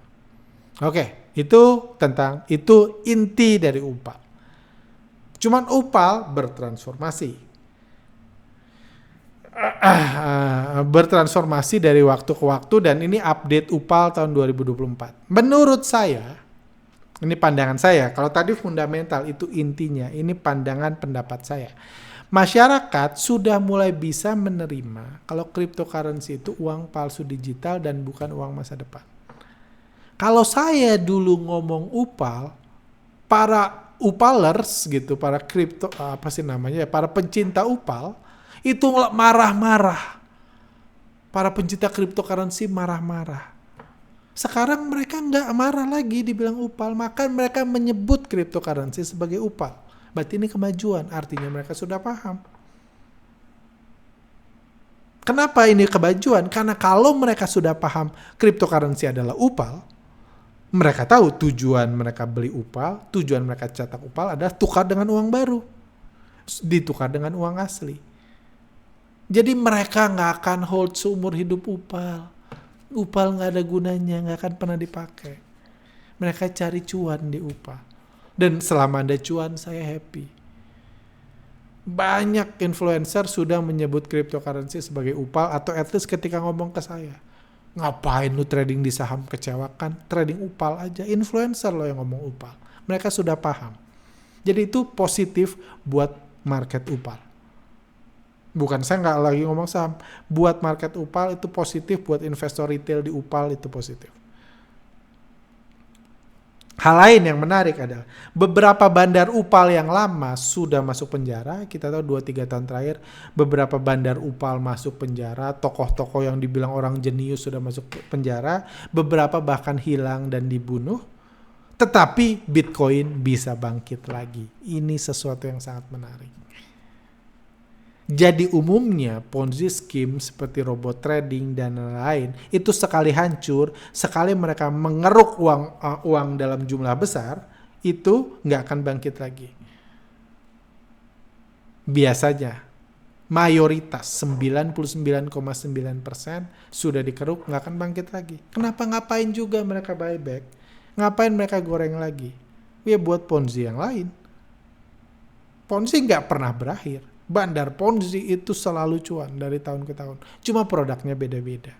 Oke, itu inti dari upal. Cuman upal bertransformasi. Bertransformasi dari waktu ke waktu, dan ini update upal tahun 2024. Menurut saya, ini pandangan saya, kalau tadi fundamental itu intinya, ini pandangan pendapat saya. Masyarakat sudah mulai bisa menerima kalau cryptocurrency itu uang palsu digital dan bukan uang masa depan. Kalau saya dulu ngomong upal, para upalers gitu, para para pencinta upal, itu marah-marah. Para pencinta cryptocurrency marah-marah. Sekarang mereka nggak marah lagi dibilang upal, maka mereka menyebut cryptocurrency sebagai upal. Berarti ini kemajuan, artinya mereka sudah paham. Kenapa ini kemajuan? Karena kalau mereka sudah paham cryptocurrency adalah upal, mereka tahu tujuan mereka beli upal, tujuan mereka cetak upal adalah tukar dengan uang baru. Ditukar dengan uang asli. Jadi mereka nggak akan hold seumur hidup upal. Upal nggak ada gunanya, nggak akan pernah dipakai. Mereka cari cuan di upal. Dan selama Anda cuan, saya happy. Banyak influencer sudah menyebut cryptocurrency sebagai upal, atau at least ketika ngomong ke saya, Ngapain lu trading di saham, kecewakan? Trading upal aja. Influencer lo yang ngomong upal. Mereka sudah paham. Jadi itu positif buat market upal. Bukan, saya nggak lagi ngomong saham. Buat market upal itu positif, buat investor retail di upal itu positif. Hal lain yang menarik adalah beberapa bandar upal yang lama sudah masuk penjara. Kita tahu 2-3 tahun terakhir beberapa bandar upal masuk penjara. Tokoh-tokoh yang dibilang orang jenius sudah masuk penjara. Beberapa bahkan hilang dan dibunuh. Tetapi Bitcoin bisa bangkit lagi. Ini sesuatu yang sangat menarik. Jadi umumnya Ponzi scheme seperti robot trading dan lain-lain itu sekali hancur, sekali mereka mengeruk uang dalam jumlah besar, itu nggak akan bangkit lagi. Biasanya mayoritas 99,9% sudah dikeruk, nggak akan bangkit lagi. Kenapa? Ngapain juga mereka buyback? Ngapain mereka goreng lagi? Ya buat Ponzi yang lain. Ponzi nggak pernah berakhir. Bandar Ponzi itu selalu cuan dari tahun ke tahun. Cuma produknya beda-beda.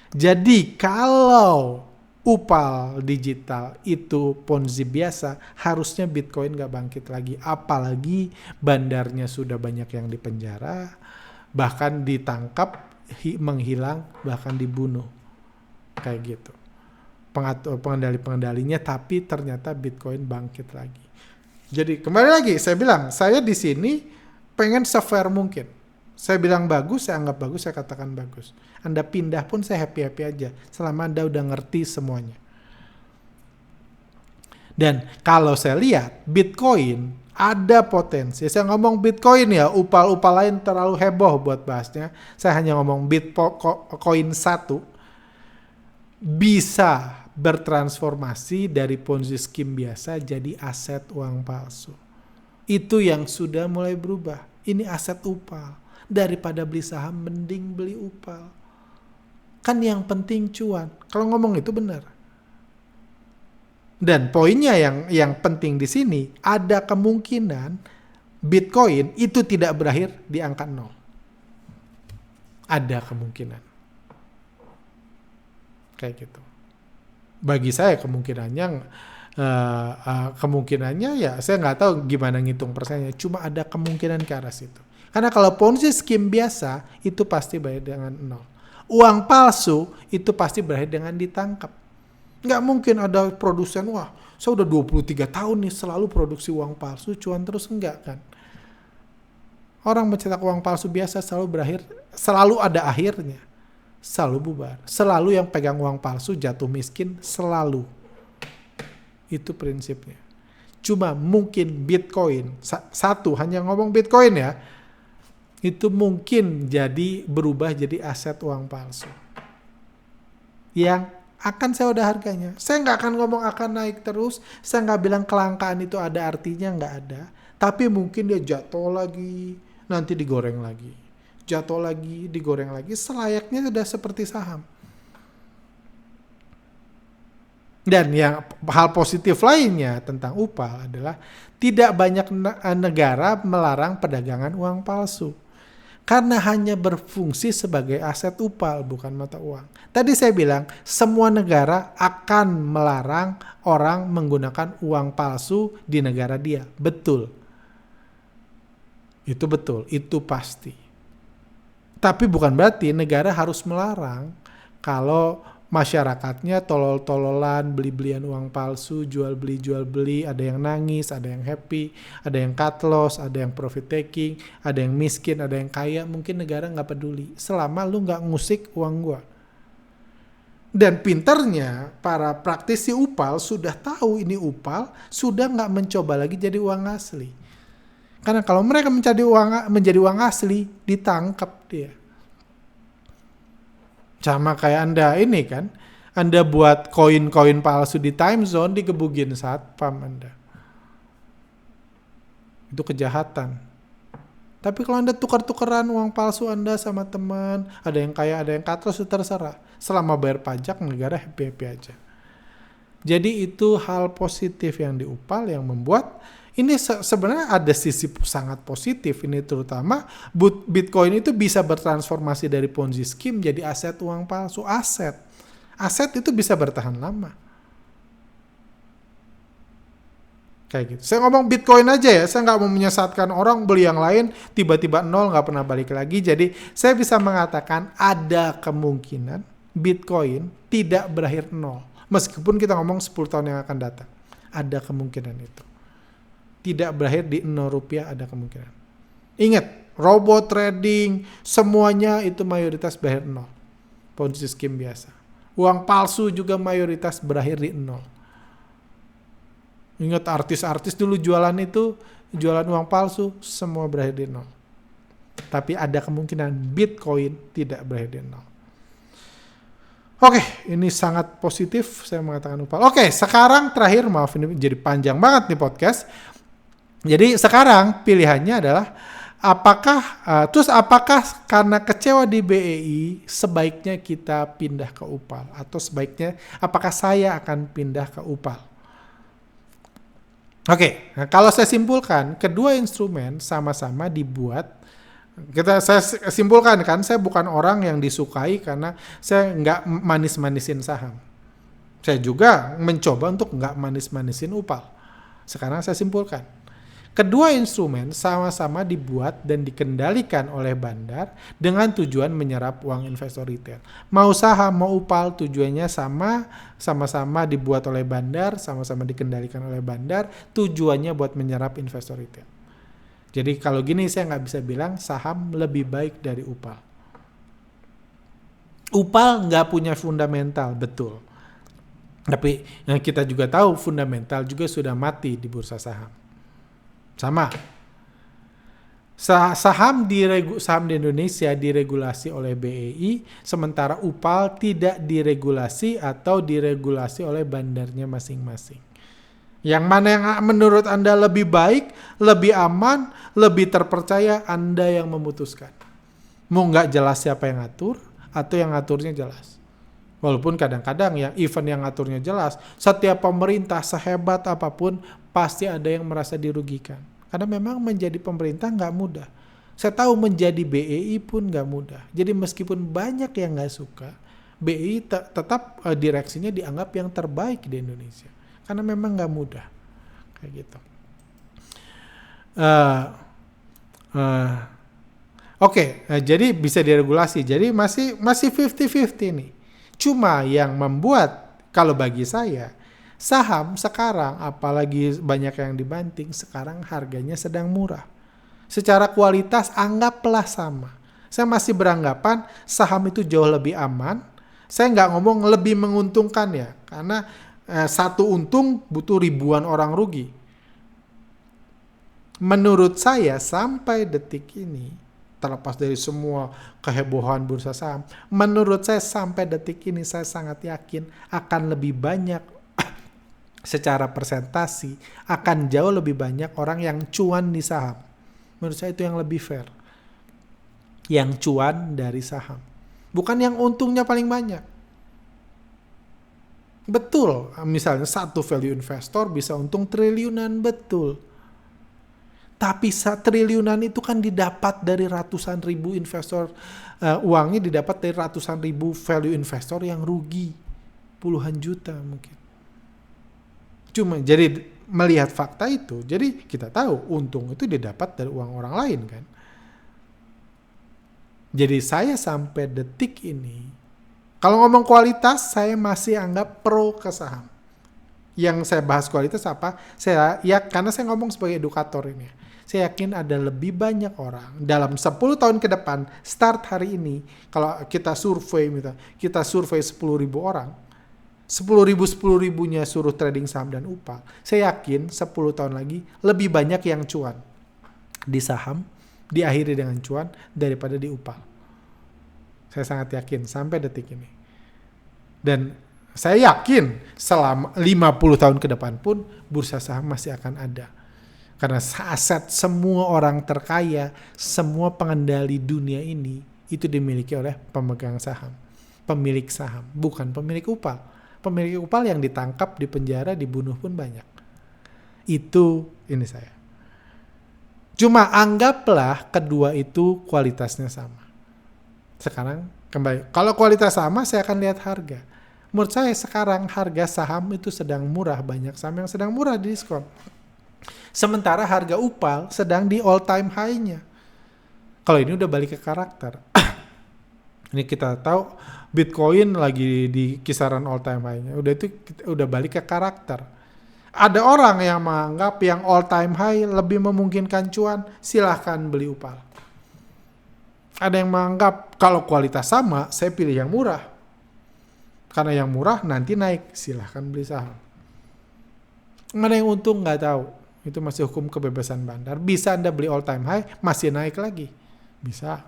Jadi kalau upal digital itu Ponzi biasa, harusnya Bitcoin gak bangkit lagi. Apalagi bandarnya sudah banyak yang dipenjara, bahkan ditangkap, menghilang, bahkan dibunuh. Kayak gitu. Pengendali-pengendalinya, tapi ternyata Bitcoin bangkit lagi. Jadi kembali lagi, saya bilang, saya di sini pengen se-fair mungkin. Saya bilang bagus, saya anggap bagus, saya katakan bagus. Anda pindah pun saya happy-happy aja. Selama Anda udah ngerti semuanya. Dan kalau saya lihat, Bitcoin ada potensi. Saya ngomong Bitcoin ya, upal-upal lain terlalu heboh buat bahasnya. Saya hanya ngomong Bitcoin 1 bisa bertransformasi dari Ponzi scheme biasa jadi aset uang palsu. Itu yang sudah mulai berubah. Ini aset upal. Daripada beli saham, mending beli upal. Kan yang penting cuan. Kalau ngomong itu benar. Dan poinnya yang penting di sini, ada kemungkinan Bitcoin itu tidak berakhir di angka 0. Ada kemungkinan. Kayak gitu. Bagi saya kemungkinannya ya saya nggak tahu gimana ngitung persennya, cuma ada kemungkinan ke arah situ. Karena kalau Ponzi scheme biasa itu pasti berakhir dengan 0. Uang palsu itu pasti berakhir dengan ditangkap. Nggak mungkin ada produsen, wah saya udah 23 tahun nih selalu produksi uang palsu, cuan terus, enggak kan. Orang mencetak uang palsu biasa selalu ada akhirnya. Selalu bubar. Selalu yang pegang uang palsu jatuh miskin, selalu. Itu prinsipnya. Cuma mungkin Bitcoin, hanya ngomong Bitcoin ya, itu mungkin berubah jadi aset uang palsu. Yang akan saya udah harganya. Saya nggak akan ngomong akan naik terus, saya nggak bilang kelangkaan itu ada artinya, nggak ada. Tapi mungkin dia jatuh lagi, nanti digoreng lagi. Jatuh lagi, digoreng lagi, selayaknya sudah seperti saham. Dan yang hal positif lainnya tentang upal adalah tidak banyak negara melarang perdagangan uang palsu. Karena hanya berfungsi sebagai aset upal, bukan mata uang. Tadi saya bilang, semua negara akan melarang orang menggunakan uang palsu di negara dia. Betul. Itu betul, itu pasti. Tapi bukan berarti negara harus melarang kalau masyarakatnya tolol-tololan, beli-belian uang palsu, jual beli, ada yang nangis, ada yang happy, ada yang cut loss, ada yang profit taking, ada yang miskin, ada yang kaya, mungkin negara nggak peduli, selama lu nggak ngusik uang gua. Dan pinternya, para praktisi upal sudah tahu ini upal, sudah nggak mencoba lagi jadi uang asli. Karena kalau mereka menjadi uang asli, ditangkap dia. Sama kayak Anda ini kan, Anda buat koin-koin palsu di time zone, digebugin satpam Anda. Itu kejahatan. Tapi kalau Anda tukar-tukaran uang palsu Anda sama teman, ada yang kaya, ada yang katros, itu terserah. Selama bayar pajak, negara happy-happy aja. Jadi itu hal positif yang di Upal yang membuat ini sebenarnya ada sisi sangat positif ini, terutama Bitcoin itu bisa bertransformasi dari Ponzi scheme jadi aset uang palsu. Aset itu bisa bertahan lama. Kayak gitu. Saya ngomong Bitcoin aja ya, saya nggak mau menyesatkan orang beli yang lain, tiba-tiba nol, nggak pernah balik lagi. Jadi saya bisa mengatakan ada kemungkinan Bitcoin tidak berakhir nol. Meskipun kita ngomong 10 tahun yang akan datang. Ada kemungkinan itu. Tidak berakhir di 0 rupiah, ada kemungkinan. Ingat, robot trading, semuanya itu mayoritas berakhir nol. Ponzi scheme biasa. Uang palsu juga mayoritas berakhir di nol. Ingat artis-artis dulu jualan uang palsu, semua berakhir di nol. Tapi ada kemungkinan Bitcoin tidak berakhir di nol. Oke, ini sangat positif saya mengatakan Upal. Oke, sekarang terakhir, maaf ini jadi panjang banget nih podcast. Jadi sekarang pilihannya adalah apakah karena kecewa di BEI sebaiknya kita pindah ke Upal, atau sebaiknya apakah saya akan pindah ke Upal? Oke, nah kalau saya simpulkan kedua instrumen sama-sama dibuat. Saya simpulkan kan, saya bukan orang yang disukai karena saya nggak manis-manisin saham. Saya juga mencoba untuk nggak manis-manisin Upal. Sekarang saya simpulkan. Kedua instrumen sama-sama dibuat dan dikendalikan oleh bandar dengan tujuan menyerap uang investor retail. Mau saham, mau Upal, tujuannya sama-sama dibuat oleh bandar, sama-sama dikendalikan oleh bandar, tujuannya buat menyerap investor retail. Jadi kalau gini saya nggak bisa bilang saham lebih baik dari Upal. Upal nggak punya fundamental, betul. Tapi yang kita juga tahu fundamental juga sudah mati di bursa saham. Sama. Saham di Indonesia diregulasi oleh BEI, sementara Upal tidak diregulasi atau diregulasi oleh bandarnya masing-masing. Yang mana yang menurut Anda lebih baik, lebih aman, lebih terpercaya, Anda yang memutuskan. Mau nggak jelas siapa yang ngatur, atau yang ngaturnya jelas. Walaupun kadang-kadang yang event yang ngaturnya jelas, setiap pemerintah sehebat apapun, pasti ada yang merasa dirugikan. Karena memang menjadi pemerintah nggak mudah. Saya tahu menjadi BEI pun nggak mudah. Jadi meskipun banyak yang nggak suka, BEI tetap direksinya dianggap yang terbaik di Indonesia. Karena memang nggak mudah. Kayak gitu. Jadi bisa diregulasi. Jadi masih 50-50 nih. Cuma yang membuat, kalau bagi saya, saham sekarang, apalagi banyak yang dibanting, sekarang harganya sedang murah. Secara kualitas anggaplah sama. Saya masih beranggapan saham itu jauh lebih aman. Saya nggak ngomong lebih menguntungkan ya, karena satu untung butuh ribuan orang rugi. Menurut saya sampai detik ini, terlepas dari semua kehebohan bursa saham, menurut saya sampai detik ini saya sangat yakin akan lebih banyak secara persentasi, akan jauh lebih banyak orang yang cuan di saham. Menurut saya itu yang lebih fair. Yang cuan dari saham. Bukan yang untungnya paling banyak. Betul, misalnya satu value investor bisa untung triliunan, betul. Tapi triliunan itu kan didapat dari ratusan ribu investor, uangnya didapat dari ratusan ribu value investor yang rugi. Puluhan juta mungkin. Cuma jadi melihat fakta itu, jadi kita tahu untung itu didapat dari uang orang lain kan. Jadi saya sampai detik ini, kalau ngomong kualitas, saya masih anggap pro ke saham. Yang saya bahas kualitas apa? Karena saya ngomong sebagai edukator ini. Saya yakin ada lebih banyak orang dalam 10 tahun ke depan, start hari ini, kalau kita survei 10.000 orang, 10.000-10.000-nya suruh trading saham dan Upal. Saya yakin 10 tahun lagi lebih banyak yang cuan di saham, diakhiri dengan cuan daripada di Upal. Saya sangat yakin sampai detik ini. Dan saya yakin selama 50 tahun ke depan pun bursa saham masih akan ada. Karena aset semua orang terkaya, semua pengendali dunia ini itu dimiliki oleh pemegang saham, pemilik saham, bukan pemilik Upal. Pemilik Upal yang ditangkap, dipenjara, dibunuh pun banyak. Itu ini saya. Cuma anggaplah kedua itu kualitasnya sama. Sekarang kembali. Kalau kualitas sama, saya akan lihat harga. Menurut saya sekarang harga saham itu sedang murah. Banyak saham yang sedang murah di diskon. Sementara harga Upal sedang di all time high-nya. Kalau ini udah balik ke karakter. Ini kita tahu Bitcoin lagi di kisaran all time high-nya. Udah balik ke karakter. Ada orang yang menganggap yang all time high lebih memungkinkan cuan, silahkan beli Upal. Ada yang menganggap kalau kualitas sama, saya pilih yang murah. Karena yang murah nanti naik, silahkan beli saham. Mana yang untung nggak tahu. Itu masih hukum kebebasan bandar. Bisa Anda beli all time high, masih naik lagi. Bisa.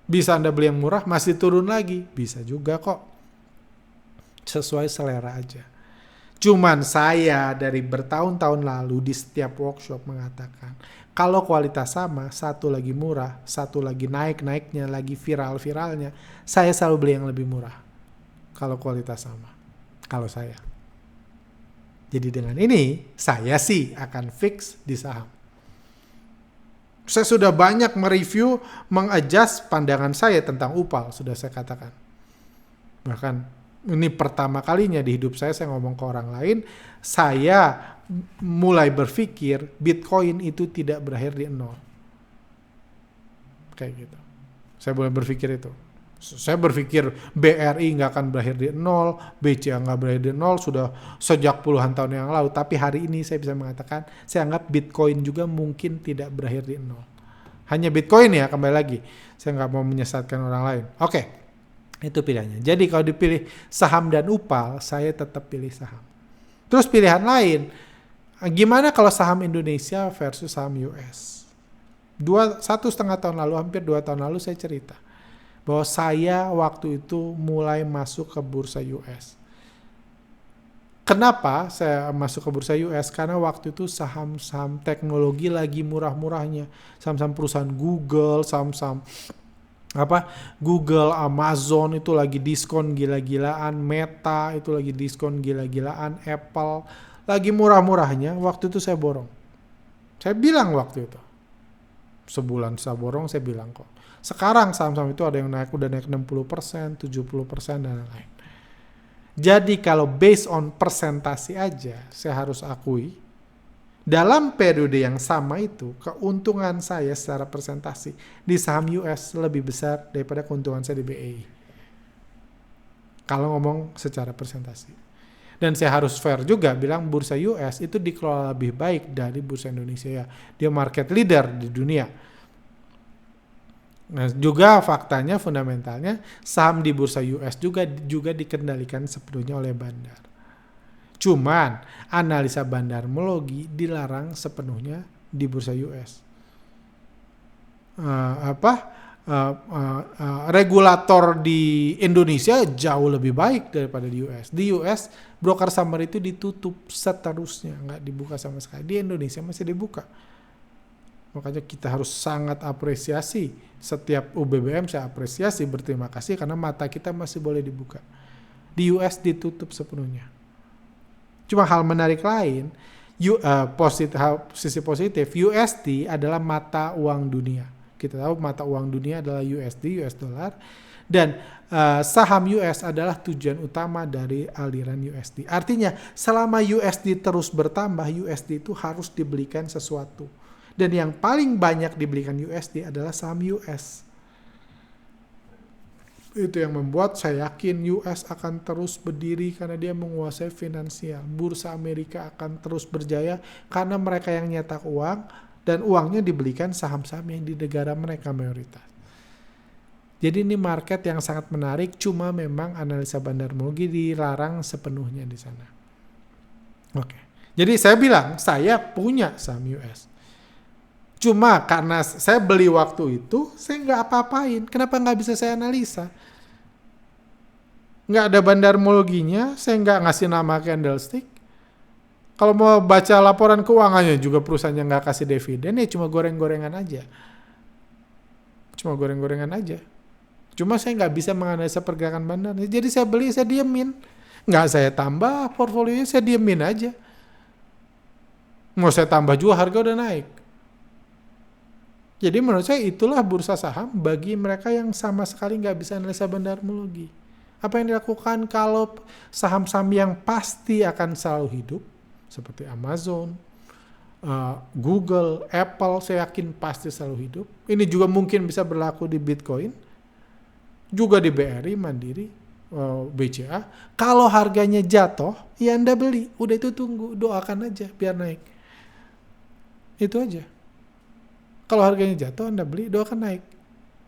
Bisa Anda beli yang murah, masih turun lagi. Bisa juga kok. Sesuai selera aja. Cuman saya dari bertahun-tahun lalu di setiap workshop mengatakan, kalau kualitas sama, satu lagi murah, satu lagi naik-naiknya, lagi viral-viralnya, saya selalu beli yang lebih murah. Kalau kualitas sama. Kalau saya. Jadi dengan ini, saya sih akan fix di saham. Saya sudah banyak mereview, mengadjust pandangan saya tentang Upal, sudah saya katakan. Bahkan ini pertama kalinya di hidup saya ngomong ke orang lain, saya mulai berpikir Bitcoin itu tidak berakhir di nol. Kayak gitu. Saya mulai berpikir itu. Saya berpikir BRI nggak akan berakhir di nol, BCA nggak berakhir di nol, sudah sejak puluhan tahun yang lalu. Tapi hari ini saya bisa mengatakan, saya anggap Bitcoin juga mungkin tidak berakhir di nol. Hanya Bitcoin ya, kembali lagi. Saya nggak mau menyesatkan orang lain. Oke, itu pilihannya. Jadi kalau dipilih saham dan Upal, saya tetap pilih saham. Terus pilihan lain, gimana kalau saham Indonesia versus saham US? 1,5 tahun lalu, hampir 2 tahun lalu saya cerita bahwa saya waktu itu mulai masuk ke bursa US. Kenapa saya masuk ke bursa US? Karena waktu itu saham-saham teknologi lagi murah-murahnya. Saham-saham perusahaan Google, saham-saham Google, Amazon itu lagi diskon gila-gilaan, Meta itu lagi diskon gila-gilaan, Apple lagi murah-murahnya. Waktu itu saya borong. Saya bilang waktu itu. Sebulan saya borong, saya bilang kok. Sekarang saham-saham itu ada yang udah naik 60%, 70% dan lain-lain. Jadi kalau based on persentasi aja, saya harus akui, dalam periode yang sama itu, keuntungan saya secara persentasi di saham US lebih besar daripada keuntungan saya di BEI. Kalau ngomong secara persentasi. Dan saya harus fair juga bilang bursa US itu dikelola lebih baik dari bursa Indonesia ya. Dia market leader di dunia. Nah, juga faktanya, fundamentalnya, saham di bursa US juga dikendalikan sepenuhnya oleh bandar. Cuman, analisa bandarmologi dilarang sepenuhnya di bursa US. Regulator di Indonesia jauh lebih baik daripada di US. Di US, broker summary itu ditutup seterusnya, nggak dibuka sama sekali. Di Indonesia masih dibuka. Makanya kita harus sangat apresiasi. Setiap UBBM saya apresiasi, berterima kasih karena mata kita masih boleh dibuka. Di US ditutup sepenuhnya. Cuma hal menarik lain, sisi positif, USD adalah mata uang dunia. Kita tahu mata uang dunia adalah USD, US dollar. Dan saham US adalah tujuan utama dari aliran USD. Artinya selama USD terus bertambah, USD itu harus dibelikan sesuatu. Dan yang paling banyak dibelikan USD adalah saham US. Itu yang membuat saya yakin US akan terus berdiri karena dia menguasai finansial. Bursa Amerika akan terus berjaya karena mereka yang nyetak uang dan uangnya dibelikan saham-saham yang di negara mereka mayoritas. Jadi ini market yang sangat menarik, cuma memang analisa bandarmologi dilarang sepenuhnya di sana. Oke. Jadi saya bilang, saya punya saham US. Cuma karena saya beli waktu itu, saya nggak apa-apain. Kenapa nggak bisa saya analisa? Nggak ada bandarmologinya, saya nggak ngasih nama candlestick. Kalau mau baca laporan keuangannya juga perusahaannya nggak kasih dividen, ya cuma goreng-gorengan aja. Cuma saya nggak bisa menganalisa pergerakan bandar. Jadi saya beli, saya diemin. Nggak saya tambah portfolionya, saya diemin aja. Mau saya tambah juga harga udah naik. Jadi menurut saya itulah bursa saham bagi mereka yang sama sekali nggak bisa analisa bandarmologi. Apa yang dilakukan kalau saham-saham yang pasti akan selalu hidup, seperti Amazon, Google, Apple, saya yakin pasti selalu hidup. Ini juga mungkin bisa berlaku di Bitcoin, juga di BRI, Mandiri, BCA. Kalau harganya jatuh, ya Anda beli. Udah itu tunggu, doakan aja biar naik. Itu aja. Kalau harganya jatuh, Anda beli, doakan naik.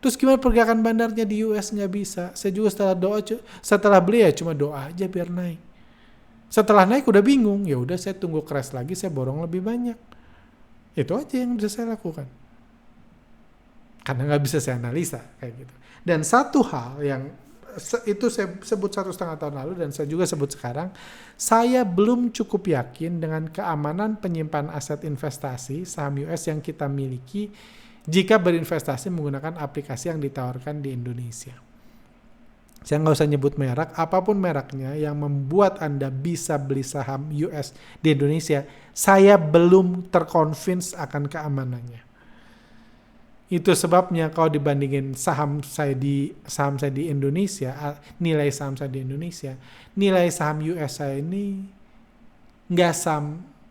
Terus gimana pergerakan bandarnya di US? Nggak bisa. Saya juga setelah beli ya cuma doa aja biar naik. Setelah naik udah bingung, ya udah saya tunggu crash lagi, saya borong lebih banyak. Itu aja yang bisa saya lakukan. Karena nggak bisa saya analisa kayak gitu. Dan satu hal yang itu saya sebut 1,5 tahun lalu dan saya juga sebut sekarang, saya belum cukup yakin dengan keamanan penyimpan aset investasi saham US yang kita miliki jika berinvestasi menggunakan aplikasi yang ditawarkan di Indonesia. Saya nggak usah nyebut merek, apapun mereknya yang membuat Anda bisa beli saham US di Indonesia, saya belum terconvince akan keamanannya. Itu sebabnya kalau dibandingin saham saya di Indonesia, nilai saham saya di Indonesia, nilai saham US saya ini nggak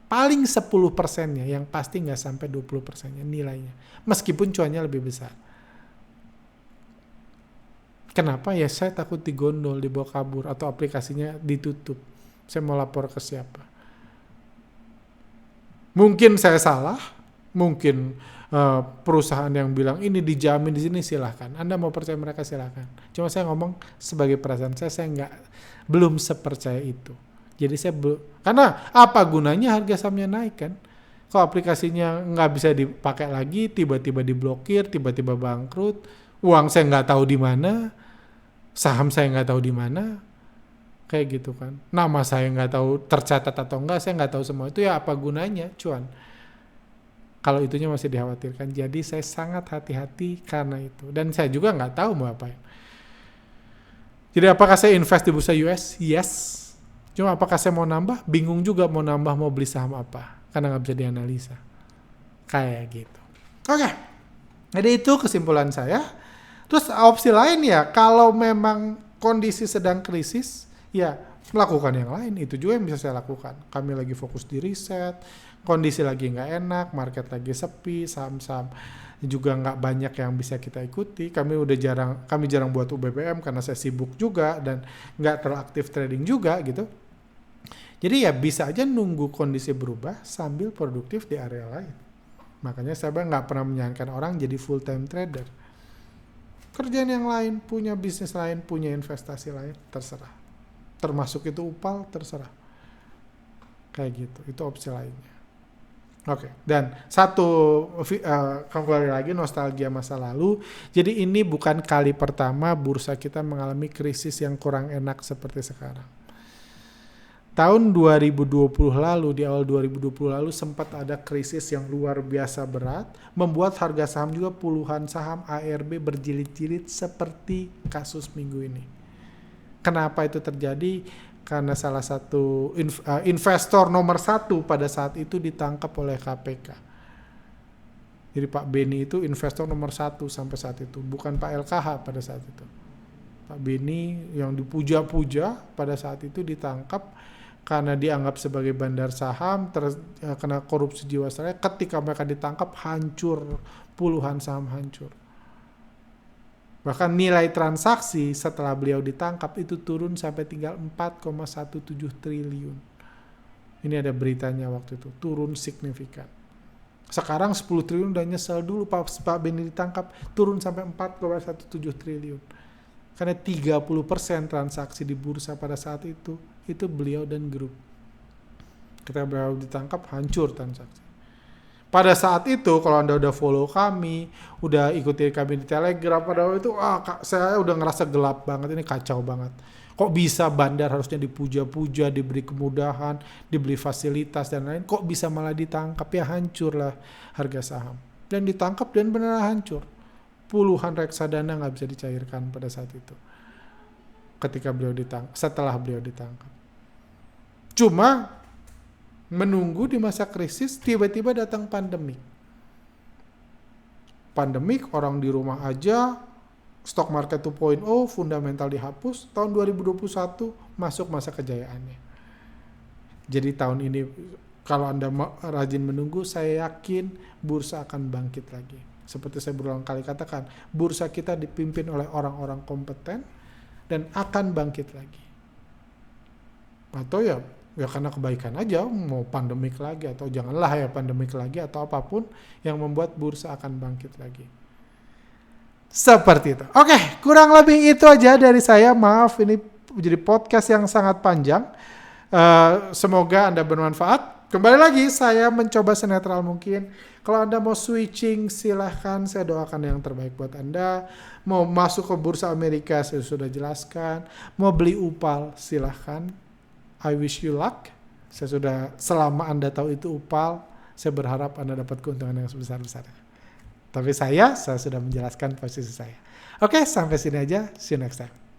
paling 10%-nya, yang pasti nggak sampai 20%-nya nilainya. Meskipun cuannya lebih besar. Kenapa? Ya saya takut digondol, dibawa kabur, atau aplikasinya ditutup. Saya mau lapor ke siapa? Mungkin saya salah, mungkin perusahaan yang bilang ini dijamin di sini, silahkan. Anda mau percaya mereka silahkan. Cuma saya ngomong sebagai perasaan saya belum sepercaya itu. Jadi saya karena apa gunanya harga sahamnya naik kan? Kalau aplikasinya nggak bisa dipakai lagi, tiba-tiba diblokir, tiba-tiba bangkrut, uang saya nggak tahu di mana, saham saya nggak tahu di mana, kayak gitu kan. Nama saya nggak tahu tercatat atau enggak, saya nggak tahu semua itu, ya apa gunanya, cuan. Kalau itunya masih dikhawatirkan. Jadi saya sangat hati-hati karena itu. Dan saya juga nggak tahu mau apa. Jadi apakah saya invest di bursa US? Yes. Cuma apakah saya mau nambah? Bingung juga mau nambah, mau beli saham apa. Karena nggak bisa dianalisa. Kayak gitu. Oke. Jadi itu kesimpulan saya. Terus opsi lain ya, kalau memang kondisi sedang krisis, ya melakukan yang lain. Itu juga yang bisa saya lakukan. Kami lagi fokus di riset, kondisi lagi nggak enak, market lagi sepi, saham-saham juga nggak banyak yang bisa kita ikuti. Kami jarang buat UBBM karena saya sibuk juga dan nggak terlalu aktif trading juga gitu. Jadi ya bisa aja nunggu kondisi berubah sambil produktif di area lain. Makanya saya nggak pernah menyarankan orang jadi full time trader. Kerjaan yang lain, punya bisnis lain, punya investasi lain, terserah. Termasuk itu UPAL, terserah. Kayak gitu, itu opsi lainnya. Oke, dan kembali lagi nostalgia masa lalu. Jadi ini bukan kali pertama bursa kita mengalami krisis yang kurang enak seperti sekarang. Tahun 2020 lalu, di awal 2020 lalu sempat ada krisis yang luar biasa berat, membuat harga saham juga puluhan saham ARB berjilid-jilid seperti kasus minggu ini. Kenapa itu terjadi? Karena salah satu investor nomor 1 pada saat itu ditangkap oleh KPK. Jadi Pak Beni itu investor nomor 1 sampai saat itu, bukan Pak LKH pada saat itu. Pak Beni yang dipuja-puja pada saat itu ditangkap karena dianggap sebagai bandar saham, kena korupsi jiwasraya. Ketika mereka ditangkap, hancur, puluhan saham hancur. Bahkan nilai transaksi setelah beliau ditangkap itu turun sampai tinggal 4,17 triliun. Ini ada beritanya waktu itu, turun signifikan. Sekarang 10 triliun udah nyesel dulu Pak Beni ditangkap, turun sampai 4,17 triliun. Karena 30% transaksi di bursa pada saat itu beliau dan grup. Ketika beliau ditangkap, hancur transaksi. Pada saat itu, kalau Anda udah follow kami, udah ikuti kami di Telegram, pada waktu itu, saya udah ngerasa gelap banget, ini kacau banget. Kok bisa bandar harusnya dipuja-puja, diberi kemudahan, diberi fasilitas dan lain, kok bisa malah ditangkap? Ya hancurlah harga saham. Dan ditangkap dan benar hancur. puluhan reksadana nggak bisa dicairkan pada saat itu. Setelah beliau ditangkap. Cuma menunggu di masa krisis, tiba-tiba datang pandemik. Orang di rumah aja, stock market 2.0, fundamental dihapus, tahun 2021 masuk masa kejayaannya. Jadi tahun ini kalau Anda rajin menunggu, saya yakin bursa akan bangkit lagi. Seperti saya berulang kali katakan, bursa kita dipimpin oleh orang-orang kompeten dan akan bangkit lagi. Atau ya karena kebaikan aja, mau pandemik lagi atau janganlah ya pandemik lagi atau apapun yang membuat bursa akan bangkit lagi. Seperti itu. Oke, kurang lebih itu aja dari saya. Maaf ini menjadi podcast yang sangat panjang. Semoga Anda bermanfaat. Kembali lagi saya mencoba senetral mungkin. Kalau Anda mau switching silahkan, saya doakan yang terbaik buat Anda. Mau masuk ke bursa Amerika saya sudah jelaskan. Mau beli UPAL silahkan. I wish you luck. Selama Anda tahu itu UPAL, saya berharap Anda dapat keuntungan yang sebesar-besarnya. Tapi saya sudah menjelaskan posisi saya. Oke, sampai sini aja. See you next time.